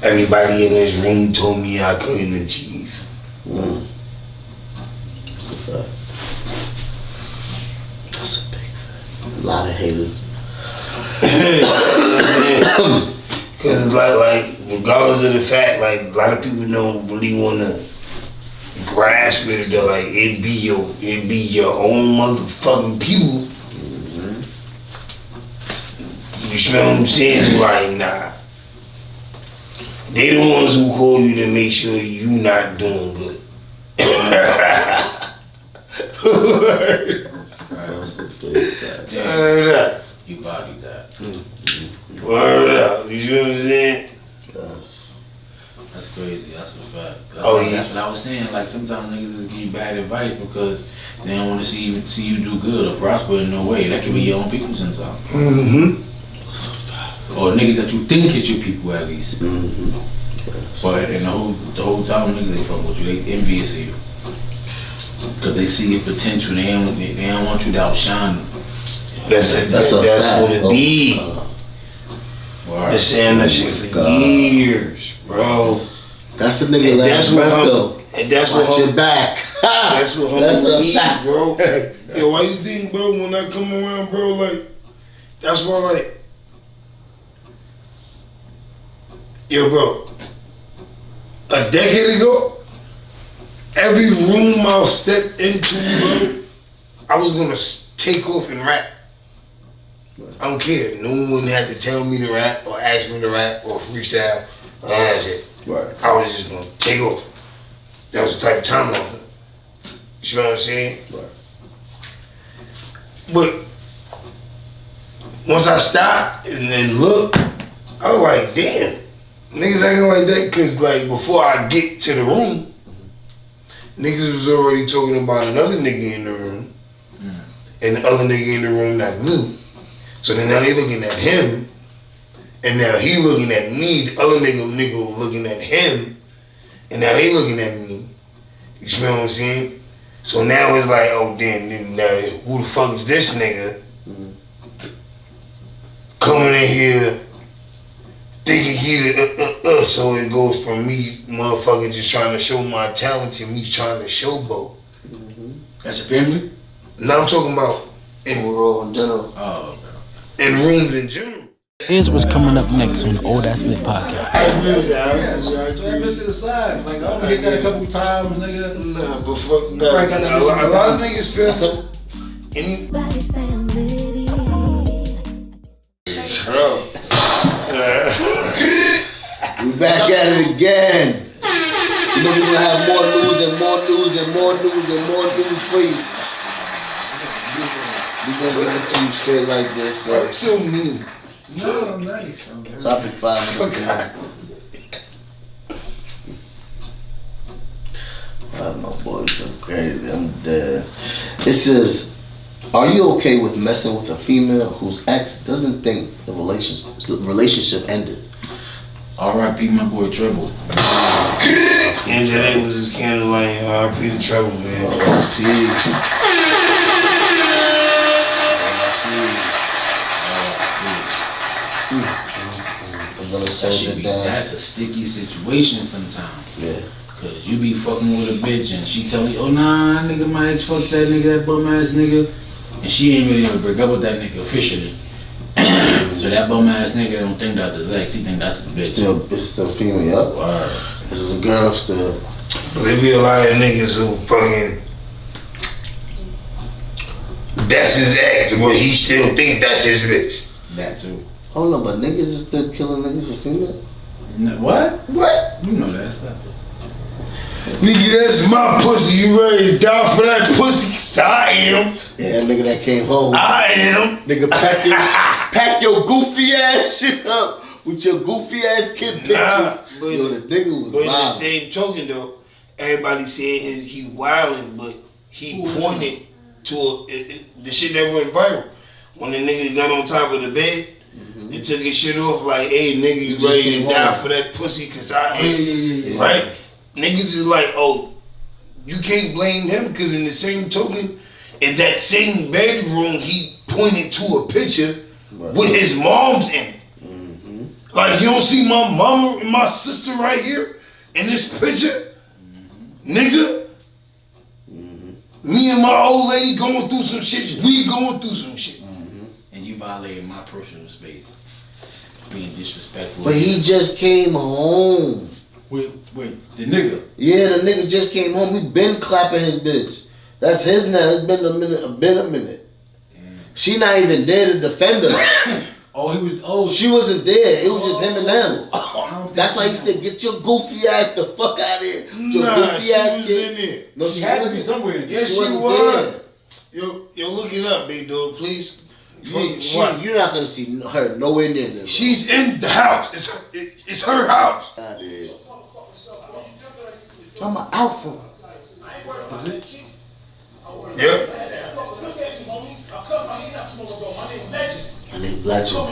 everybody in this room told me I couldn't achieve. That's a fact. That's a big fact. A lot of haters. Cause it's like regardless of the fact, like a lot of people don't really wanna grasp it. They're like, it be your own motherfucking people. You smell what I'm saying? Like, nah. They the ones who call you to make sure you not doing good. Word up. You bodied that. Word up. You see what I'm saying? That's crazy. That's a fact. Oh, yeah. That's what I was saying. Like sometimes niggas just give you bad advice because they don't want to see you do good or prosper in no way. That can be your own people sometimes. Mm-hmm. Or niggas that you think is your people at least. Mm-hmm. But and the whole time niggas they fuck with you, they envious of you. Cause they see your potential. They don't want you to outshine them. That's what it be. Been saying that shit for years, bro. That's the nigga And last breath though. And that's what Watch your back. That's what That's humble a me, fact. bro. Yo, why you think, bro, when I come around, bro, like, that's why, like, yo, bro, a decade ago, every room I stepped into, bro, I was gonna take off and rap. I don't care. No one had to tell me to rap or ask me to rap or freestyle or all that shit. Right. I was just gonna take off. That was the type of time I was in. You see what I'm saying? Right. But once I stopped and then looked, I was like, damn, niggas acting like that. Cause like before I get to the room, niggas was already talking about another nigga in the room and the other nigga in the room not me. So then now they looking at him, and now he looking at me. The other nigga looking at him, and now they looking at me. You smell what I'm saying? So now it's like, oh damn, now who the fuck is this nigga coming in here thinking he the so it goes from me motherfucker just trying to show my talent to me trying to showboat. That's your family? Now I'm talking about in general. Oh, okay. In rooms in general. Here's what's coming up next on the Old Ass Lit podcast. I agree with that. Strap this to the side. Like, I'm gonna hit that a couple times, nigga. Nah, but fuck Right, that. got that A lot of niggas feel so. Any. Everybody saying litty. We back at it again. You know we're gonna have more news and more news and more news and more news for you. We're gonna give it to you straight like this. So. Why you so mean? No, I'm nice. Topic 5 of the day. Oh, my boy, so crazy. I'm dead. It says, are you okay with messing with a female whose ex doesn't think the relationship ended? R.I.P. my boy Treble. And today was his candlelight. R.I.P. the trouble, man. R.I.P. That's a sticky situation sometimes. Yeah. Cause you be fucking with a bitch and she tell me, oh nah, nigga, my ex fucked that nigga, that bum ass nigga. And she ain't really ever break up with that nigga officially. So that bum ass nigga don't think that's his ex, he think that's his bitch. It's still female, Word. It's a girl still. But there be a lot of niggas who fucking, that's his ex, but he still think that's his bitch. That too. Hold on, but niggas is still killing niggas for female? No, what? What? You know that stuff. Nigga, that's my pussy. You ready to die for that pussy? 'Cause I am. Yeah, that nigga that came home. I am. Nigga, pack your goofy ass shit up with your goofy ass kid pictures. Nah, but, yo, the nigga was but in the wild. same token though, everybody saying he wildin', but he pointed to the shit that went viral. When the nigga got on top of the bed and took his shit off, like, hey nigga, you ready to die for that pussy? 'Cause I am. Yeah. Right? Niggas is like, oh, you can't blame him because in the same token, in that same bedroom, he pointed to a picture with his mom's in it. Like, you don't see my mama and my sister right here in this picture? Nigga? Me and my old lady going through some shit. We going through some shit. And you violated my personal space. Being disrespectful. But he just came home. Wait, the nigga. Yeah, the nigga just came home. We been clapping his bitch. That's his now. It's been a minute. Damn. She not even there to defend her. She wasn't there. It was just him and them. That's why he said, "Get your goofy ass the fuck out of here." Your goofy she ass was kid. in there. No, She had to be somewhere. Yeah, she wasn't was. there. Yo, look it up, big dog, please. You're not gonna see her nowhere near there. She's in the house. It's her house. I'm an alpha. Yep. My name Black Joe.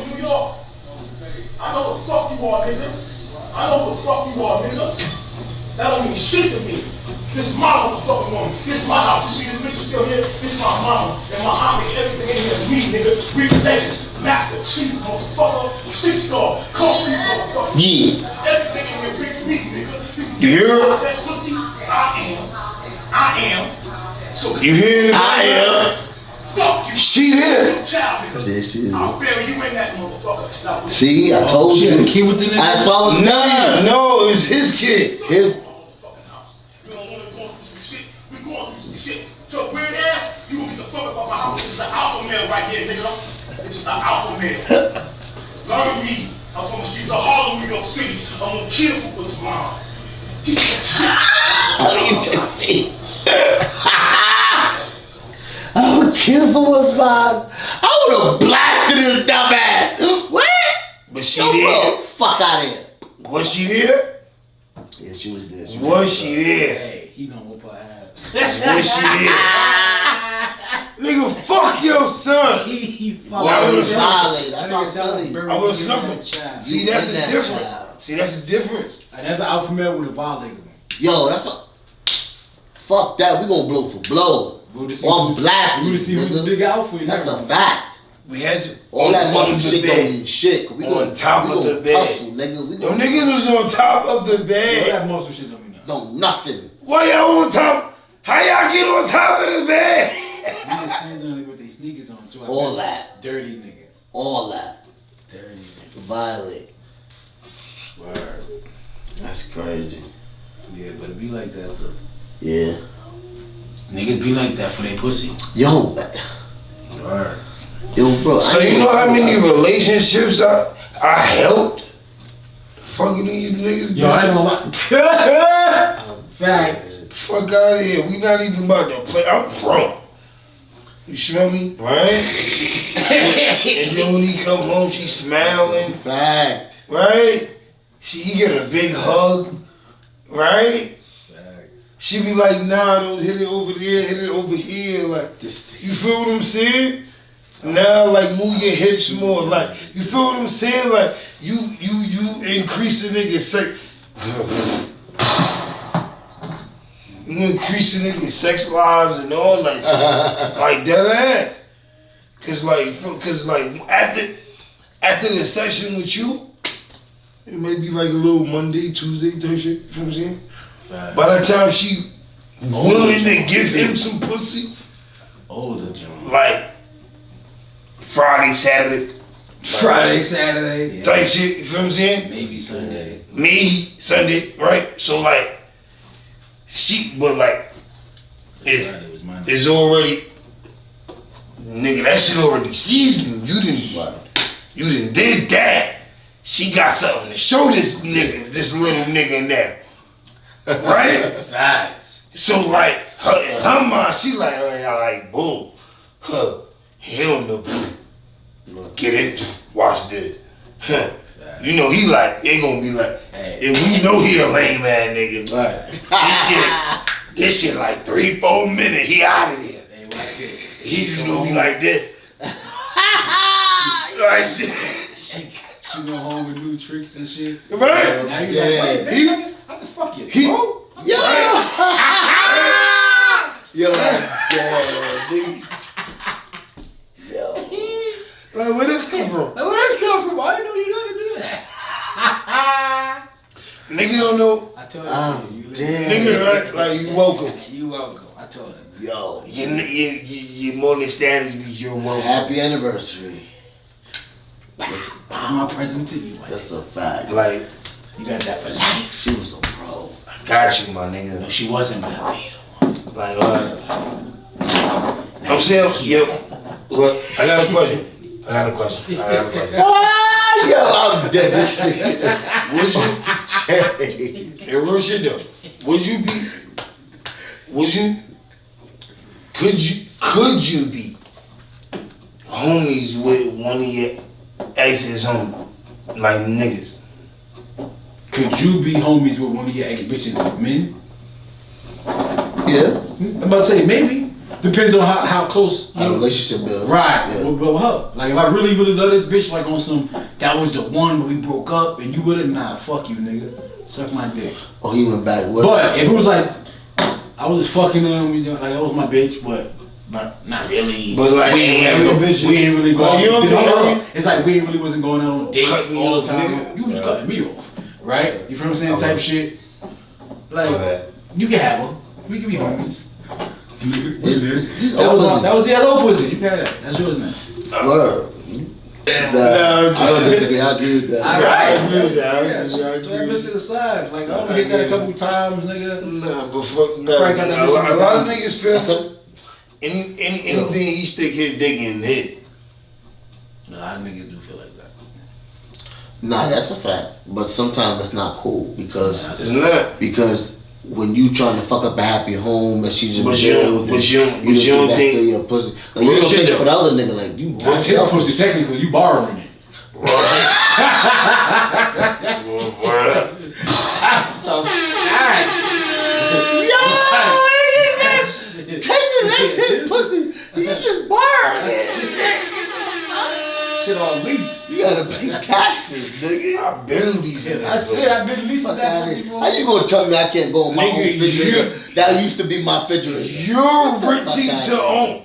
I know what the fuck you are, nigga. I know what the fuck you are, nigga. That don't mean shit to me. This is my motherfucking woman. This is my house. You see this bitch still here? This is my mama. And my aunt and everything in here is me, nigga. We related. Master, chief, motherfucker, shit star, coffee, motherfucker. Yeah. Everything in here big me, nigga. You hear her? That pussy, I am. So You hear it? I am. fuck you. She there. Child, nigga. Yeah, she is. I'll bury you in that motherfucker. Now, See, I told She had a you. kid with the nigga? That's why I was telling you. No, it's his kid. His We don't want to go through some shit. We going through some shit. So weird ass, you gonna get the fuck up out my house. This is an alpha male right here, nigga. This is an alpha male. Learn me. I'm from the streets of Harlem, New York City. I'm gonna kill for what's mine. Keep that shit. I would kill for what's mine. I would have blasted his dumb ass. What? But she Yo, there. bro, fuck out of here. Was she there? Yeah, she was there. Was she there? Hey, he gonna whoop her ass. Was she there? Nigga, fuck your son. He Why would was have violated. That's what I'm telling you. I would have snuffed him. See, that's the that difference. child. See, that's the difference. Another alpha male would have violated him. Yo, that's what. Fuck that. We gonna blow for blow. We would've seen Or I'm who's- blasting. we would've seen who's the nigga. big alpha in That's that a room. fact. We had to. All that muscle the shit bed. don't mean shit. We On gonna top we of gonna the bed. Hustle, nigga. We Them gonna niggas was on top of the All bed. that muscle shit don't mean nothing. don't nothing. Why y'all on top? How y'all get on top of the bed? Niggas standing on it with their sneakers on too. I All bet. that. Dirty niggas. All that. Dirty niggas. Violate. Word. That's crazy. Yeah, but it be like that though. Yeah. Niggas be like that for their pussy. Yo, Word. yo, bro. So I you ain't know how gonna many lie. relationships I helped? Fucking these niggas. Yo, I ain't bitches. gonna lie. Facts. Fuck out of here. We not even about to play. I'm grown. You smell me? Right? And then when he come home, she smiling. Fact. Right? He get a big hug. Right? Facts. She be like, nah, don't hit it over there, hit it over here. Like, This you feel what I'm saying? Now, like, move your hips more. Like, you feel what I'm saying? Like, you increase the nigga's sex. You increase the nigga's sex lives and all that shit. Like, dead ass. Cause like, after the session with you, it may be like a little Monday, Tuesday type shit. You know what I'm saying? Fact. By the time she willing to give him some pussy, Older John. like Friday, Saturday Saturday. type shit, you feel what I'm saying? Maybe Sunday. Maybe Sunday, right? So like, Friday was mine. it's already, nigga, that shit already seasoned. You didn't did that. She got something to show this nigga, this little nigga now. Right? Facts. So like, her mind, she like, boom. Hell no. Get it? Watch this. You know, he like, it gonna be like, and we know he a lame ass nigga. Right. This shit like 3-4 minutes, he out of there. He just gonna be like this. Right, shit. She go home with new tricks and shit. Right? Now you like, wait, how the fuck you? Bro? Yo, niggas. Like, where this come from? Like, where this come from? I didn't know you gotta do that. Nigga don't know. I told you. Damn. Nigga, right? Like, you welcome. You welcome. I told him. Yo, Your morning status be you're welcome. happy anniversary. My present to you. That's a fact. Like, You got that for life. She was a pro. got you, my nigga. No, she wasn't, but I paid her. Like, I'm saying, yo, look, I got a question. Yo, I'm dead. This nigga. Would you, hey, real shit though, could you be homies with one of your exes homie, like niggas? Could you be homies with one of your ex-bitches like men? Yeah. I'm about to say, maybe. Depends on how close. Our relationship builds. Right, Yeah. with her. Like, if I really love this bitch, like on some, that was the one when we broke up, and you would've, nah, fuck you, nigga. Suck my dick. Oh, he went back with But if it was like, I was just fucking him, you know, like, that was my bitch, but not really. But like, we ain't really Like, you don't think it's like we really wasn't going out on dates Cutting you all the off, time. nigga. You was Yeah. cutting me off, right? You feel what I'm saying? Type shit. Like, Okay. you can have her. We can be homies. This That was opposite. the opposite. You got that. That's yours now. Word. I don't disagree. I agree with that. I agree with that. Yeah, I so agree. miss it aside. Like, I only hit that a couple times, nigga. Nah, but fuck, nah. Probably got that A lot of missing niggas feel That's anything he stick his dick in hit. A lot of niggas do feel like that. Nah, that's a fact. But sometimes that's not cool because It's not. when you trying to fuck up a happy home and she just But you don't think think- that's your pussy. Like, you Real don't shit think though. for the other nigga like you. That's his pussy, technically. You borrowing it. Word up. That's so bad. That's his pussy. You just borrowed it. Shit on lease. You gotta pay taxes, nigga. I've been leasing That's that. it. I've been leasing Fuck that out pussy of for. How you gonna tell me I can't go on my Nigga, own refrigerator? That used to be my refrigerator. You're renting to own.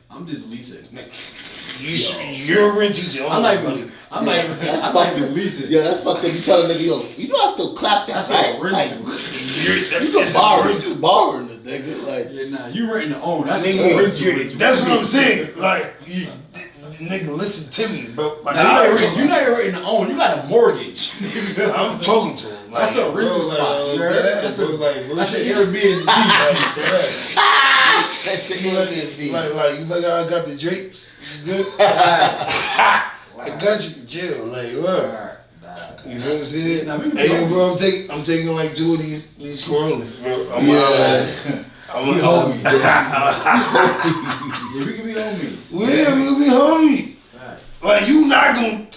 I'm just leasing. You're renting to own. I'm not even. I'm not even. That's I'm not fucked even up. leasing. Yeah, that's fucked up. You tell a nigga, yo, you know I still clap that, That's right? like Like, renting. you can borrow it too, borrowing it, nigga. Like, Yeah, nah. You renting to own. That's Nigga, that's what I'm saying. Like, nigga, listen to me, bro. Like, Now, you're not even renting to own. You got a mortgage. Nigga. I'm talking to him. Like, That's a rental bro, spot. like, You heard? that That's ass, a- bro, like, real That's an shit. Airbnb. that's the Airbnb. Like, you like how I got the drapes? You good? I got you. Chill. Like, what? You feel what I'm saying? Nah, we can Hey, be yo, bro, I'm taking like 2 of these Coronas, bro. I'm We homies. Yeah, Yeah, we can be homies. we'll be homies. Right. Like, you not gonna.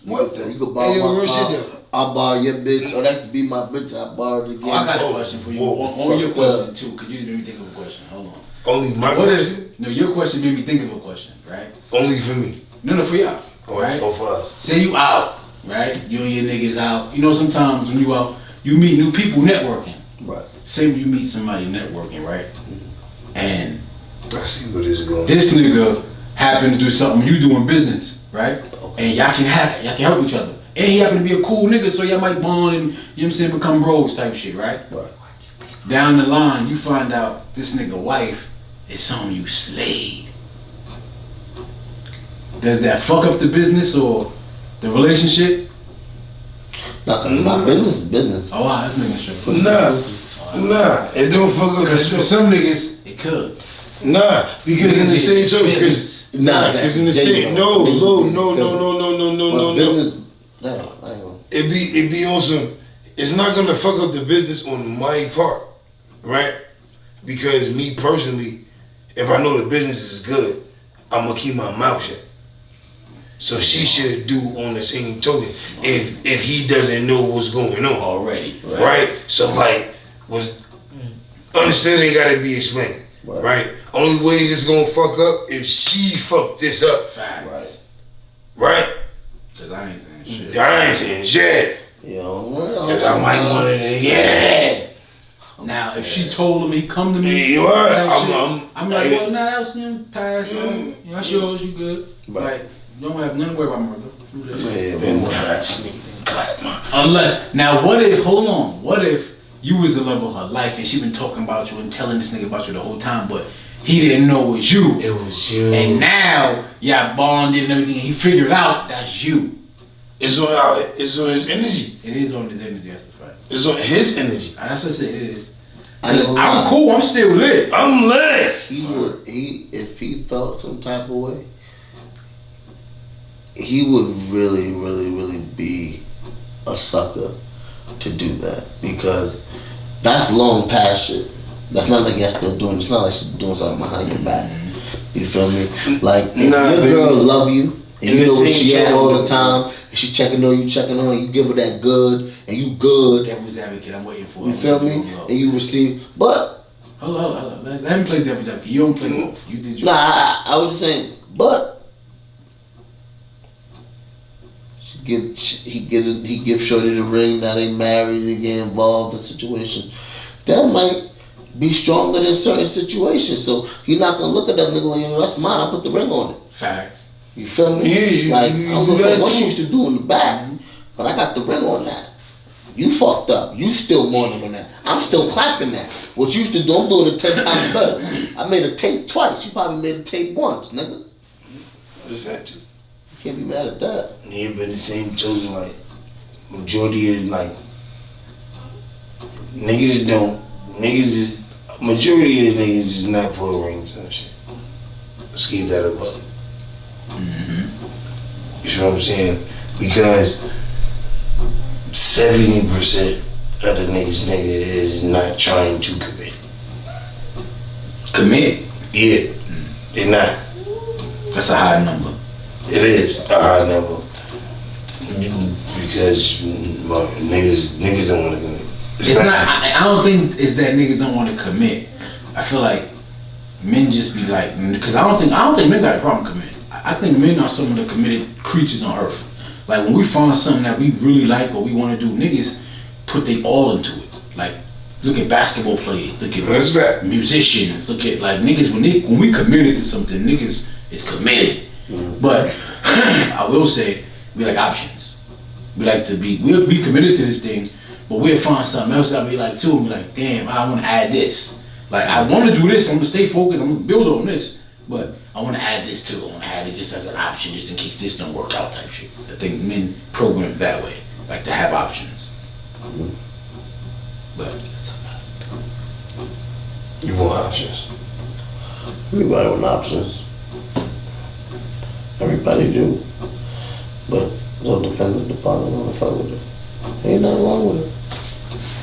What? You can borrow Hey, yo, my real car. shit though. I borrow your bitch, or that's to be my bitch. I borrowed again. Oh, I got a question for you. On your question too, cause you just made me think of a question. Hold on. Only my What question? No, your question made me think of a question, right? Only for me. No, for y'all. Right? Or for us. Say you out, right? You and your niggas out. You know, sometimes when you out, you meet new people networking. Right. Say you meet somebody networking, right? And I see where this is going. This nigga happened to do something you doing business, right? Okay. And y'all can help each other. And he happened to be a cool nigga, so y'all might bond and, you know what I'm saying, become bros type shit, right? Right. Down the line, you find out this nigga wife is someone you slayed. Does that fuck up the business or the relationship? Nah, cause my business is business. Oh wow, that's making sure. Nah, it don't fuck up. Because for some niggas, it could. Nah, because in the same token, because in the same, no. Business, no, I ain't gonna. It be on some. It's not gonna fuck up the business on my part, right? Because me personally, if I know the business is good, I'm gonna keep my mouth shut. So she should do on the same token if he doesn't know what's going on already, right? So like, understanding gotta be explained, right? Only way this gonna fuck up if she fucked this up, Facts. right? Cause I ain't saying shit. I ain't saying shit. Cause I might want it again. Now, if she told him he come to me, you are. I'm like, well, nah, that was him. Pass. You know, that's yours. You good? Right. You don't have nothing to worry about, mother. Unless, now, what if? Hold on. What if you was the love of her life and she been talking about you and telling this nigga about you the whole time, but he didn't know it was you. It was you. And now y'all bonded and everything, and he figured out that's you. It's on his energy. It is on his energy. That's a fact. It's on his energy. That's what I said. It is. I'm cool. I'm still lit. I'm lit. If he felt some type of way, he would really, really, really be a sucker to do that, because that's long past shit. That's not like you're still doing. It's not like she's doing something behind your back. You feel me? Like if your girl love you and you know where she at all the time, and she checking on you, you give her that good, and you good. Devil's advocate. I'm waiting for. You feel me? And you receive, but hold on. Let me play devil's advocate. You don't play both. You did your. Nah, I was just saying, but. He give Shorty the ring. Now they married. They get involved in the situation. That might be stronger than certain situations. So you're not gonna look at that nigga like, that's mine. I put the ring on it. Facts. You feel me? Yeah, I don't give a fuck what she used to do in the back, but I got the ring on that. You fucked up. You still mourning on that. I'm still clapping that. What you used to do, I'm doing it 10 times better. I made a tape twice. You probably made a tape once, nigga. What is that too? Can't be mad at that. Yeah, but the same token, like, majority of, like, majority of the niggas is not pulling rings and shit. Let's keep that above. You see what I'm saying? Because 70% of the niggas is not trying to commit. Commit? Yeah, they're not. That's a high number. It is a high number because niggas don't want to commit. It's not. I don't think it's that niggas don't want to commit. I feel like men just be like, because I don't think men got a problem committing. I think men are some of the committed creatures on earth. Like when we find something that we really like or we want to do, niggas put they all into it. Like look at basketball players, look at musicians, look at like niggas when we committed to something, niggas is committed. But I will say we like options. We'll be committed to this thing, but we'll find something else that we like too and be like, damn, I want to add this. Like I want to do this, I'm gonna stay focused, I'm gonna build on this, but I want to add this too. I want to add it just as an option, just in case this don't work out type shit. I think men program that way, like to have options. But you want options. Everybody want options. Everybody do. But it all depends upon the want to fuck with it. Ain't nothing wrong with it.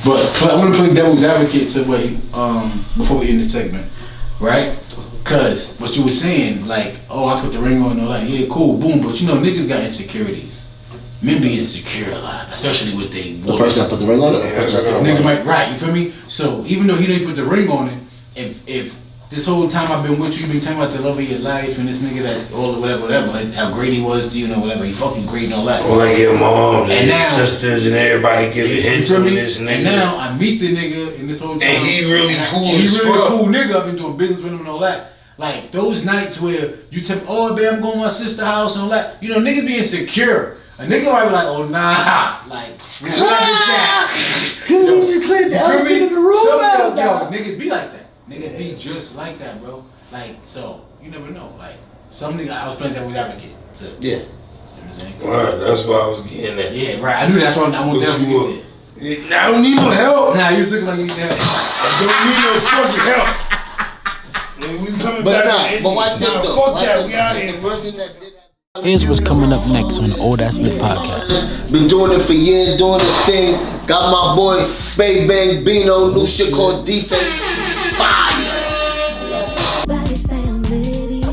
But I want to play devil's advocate before we end this segment, right? Cause what you were saying, like, oh, I put the ring on, and like, yeah, cool, boom. But you know, niggas got insecurities. men be insecure a lot, especially with The person that put the ring on it? Or the person that nigga might, right, you feel me? So even though he didn't put the ring on it, if this whole time I've been with you, you've been talking about the love of your life and this nigga that all the whatever, like how great he was to you, whatever, he fucking great and all that. Or like your moms and now, sisters and everybody giving hints on this and that. And now I meet the nigga in this whole time. And he really cool He's as really fuck. cool nigga. I've been doing business with him and all that. Like those nights where you tell me, oh babe, I'm going to my sister's house and all that. You know, niggas be insecure. A nigga might be like, oh nah, like, what's up with that? Cause he just cleared the elephant in the room out now. Niggas be like that. Niggas be just like that, bro. Like, so, you never know. Like, some nigga, I was playing that with our kid. So, yeah. You know what I'm saying? Right, that's why I was getting that. Yeah, right. I knew that's why I want them to get there. I don't need no help. Nah, you took it like you need help. I don't need no fucking help. Man, we coming But back. nah, but watch this though. Fuck Watch that, this. we out here. The person that did that. Here's what's coming up next on Old Ass Lit Podcast. Been doing it for years, doing this thing. Got my boy Spade Bang Bino, new shit called Defense. Fire! Body say I'm litty. I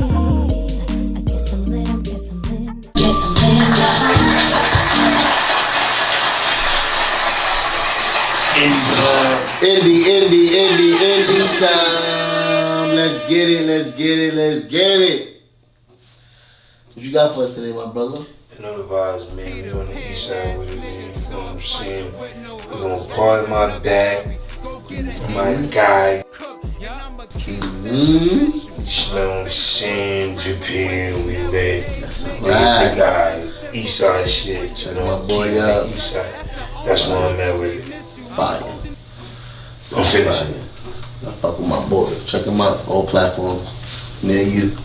guess I'm lit, I guess I'm lit. Guess I'm Indie time. Let's get it. What you got for us today, my brother? You know the vibes, man. We on the east side with it, man. You know what I'm saying? We're gonna part my back. My guy. You know what I'm saying? Japan, we lit. Right. The guys. East side shit. You know My boy, East side. That's where I'm at with it. Fire. I'm finishing. I fuck with my boy. Check him out. All platforms near you.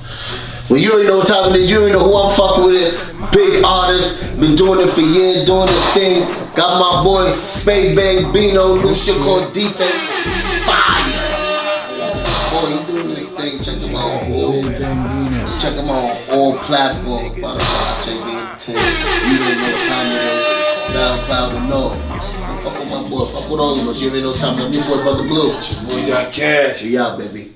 Well, you already know what time it is. You already know who I'm fucking with. It. Big artist. Been doing it for years. Doing this thing. Got my boy Spade Bang Bino. New shit called Defense. Fire. Boy, he doing this thing. Check him out. Check him out on all platforms. Spotify, ChaseGangEnt. You already know what time it is. SoundCloud and all. Fuck with my boy. Fuck with all of us. You already know what time it is. Me boy, Brother Blue. We got cash. We out, baby.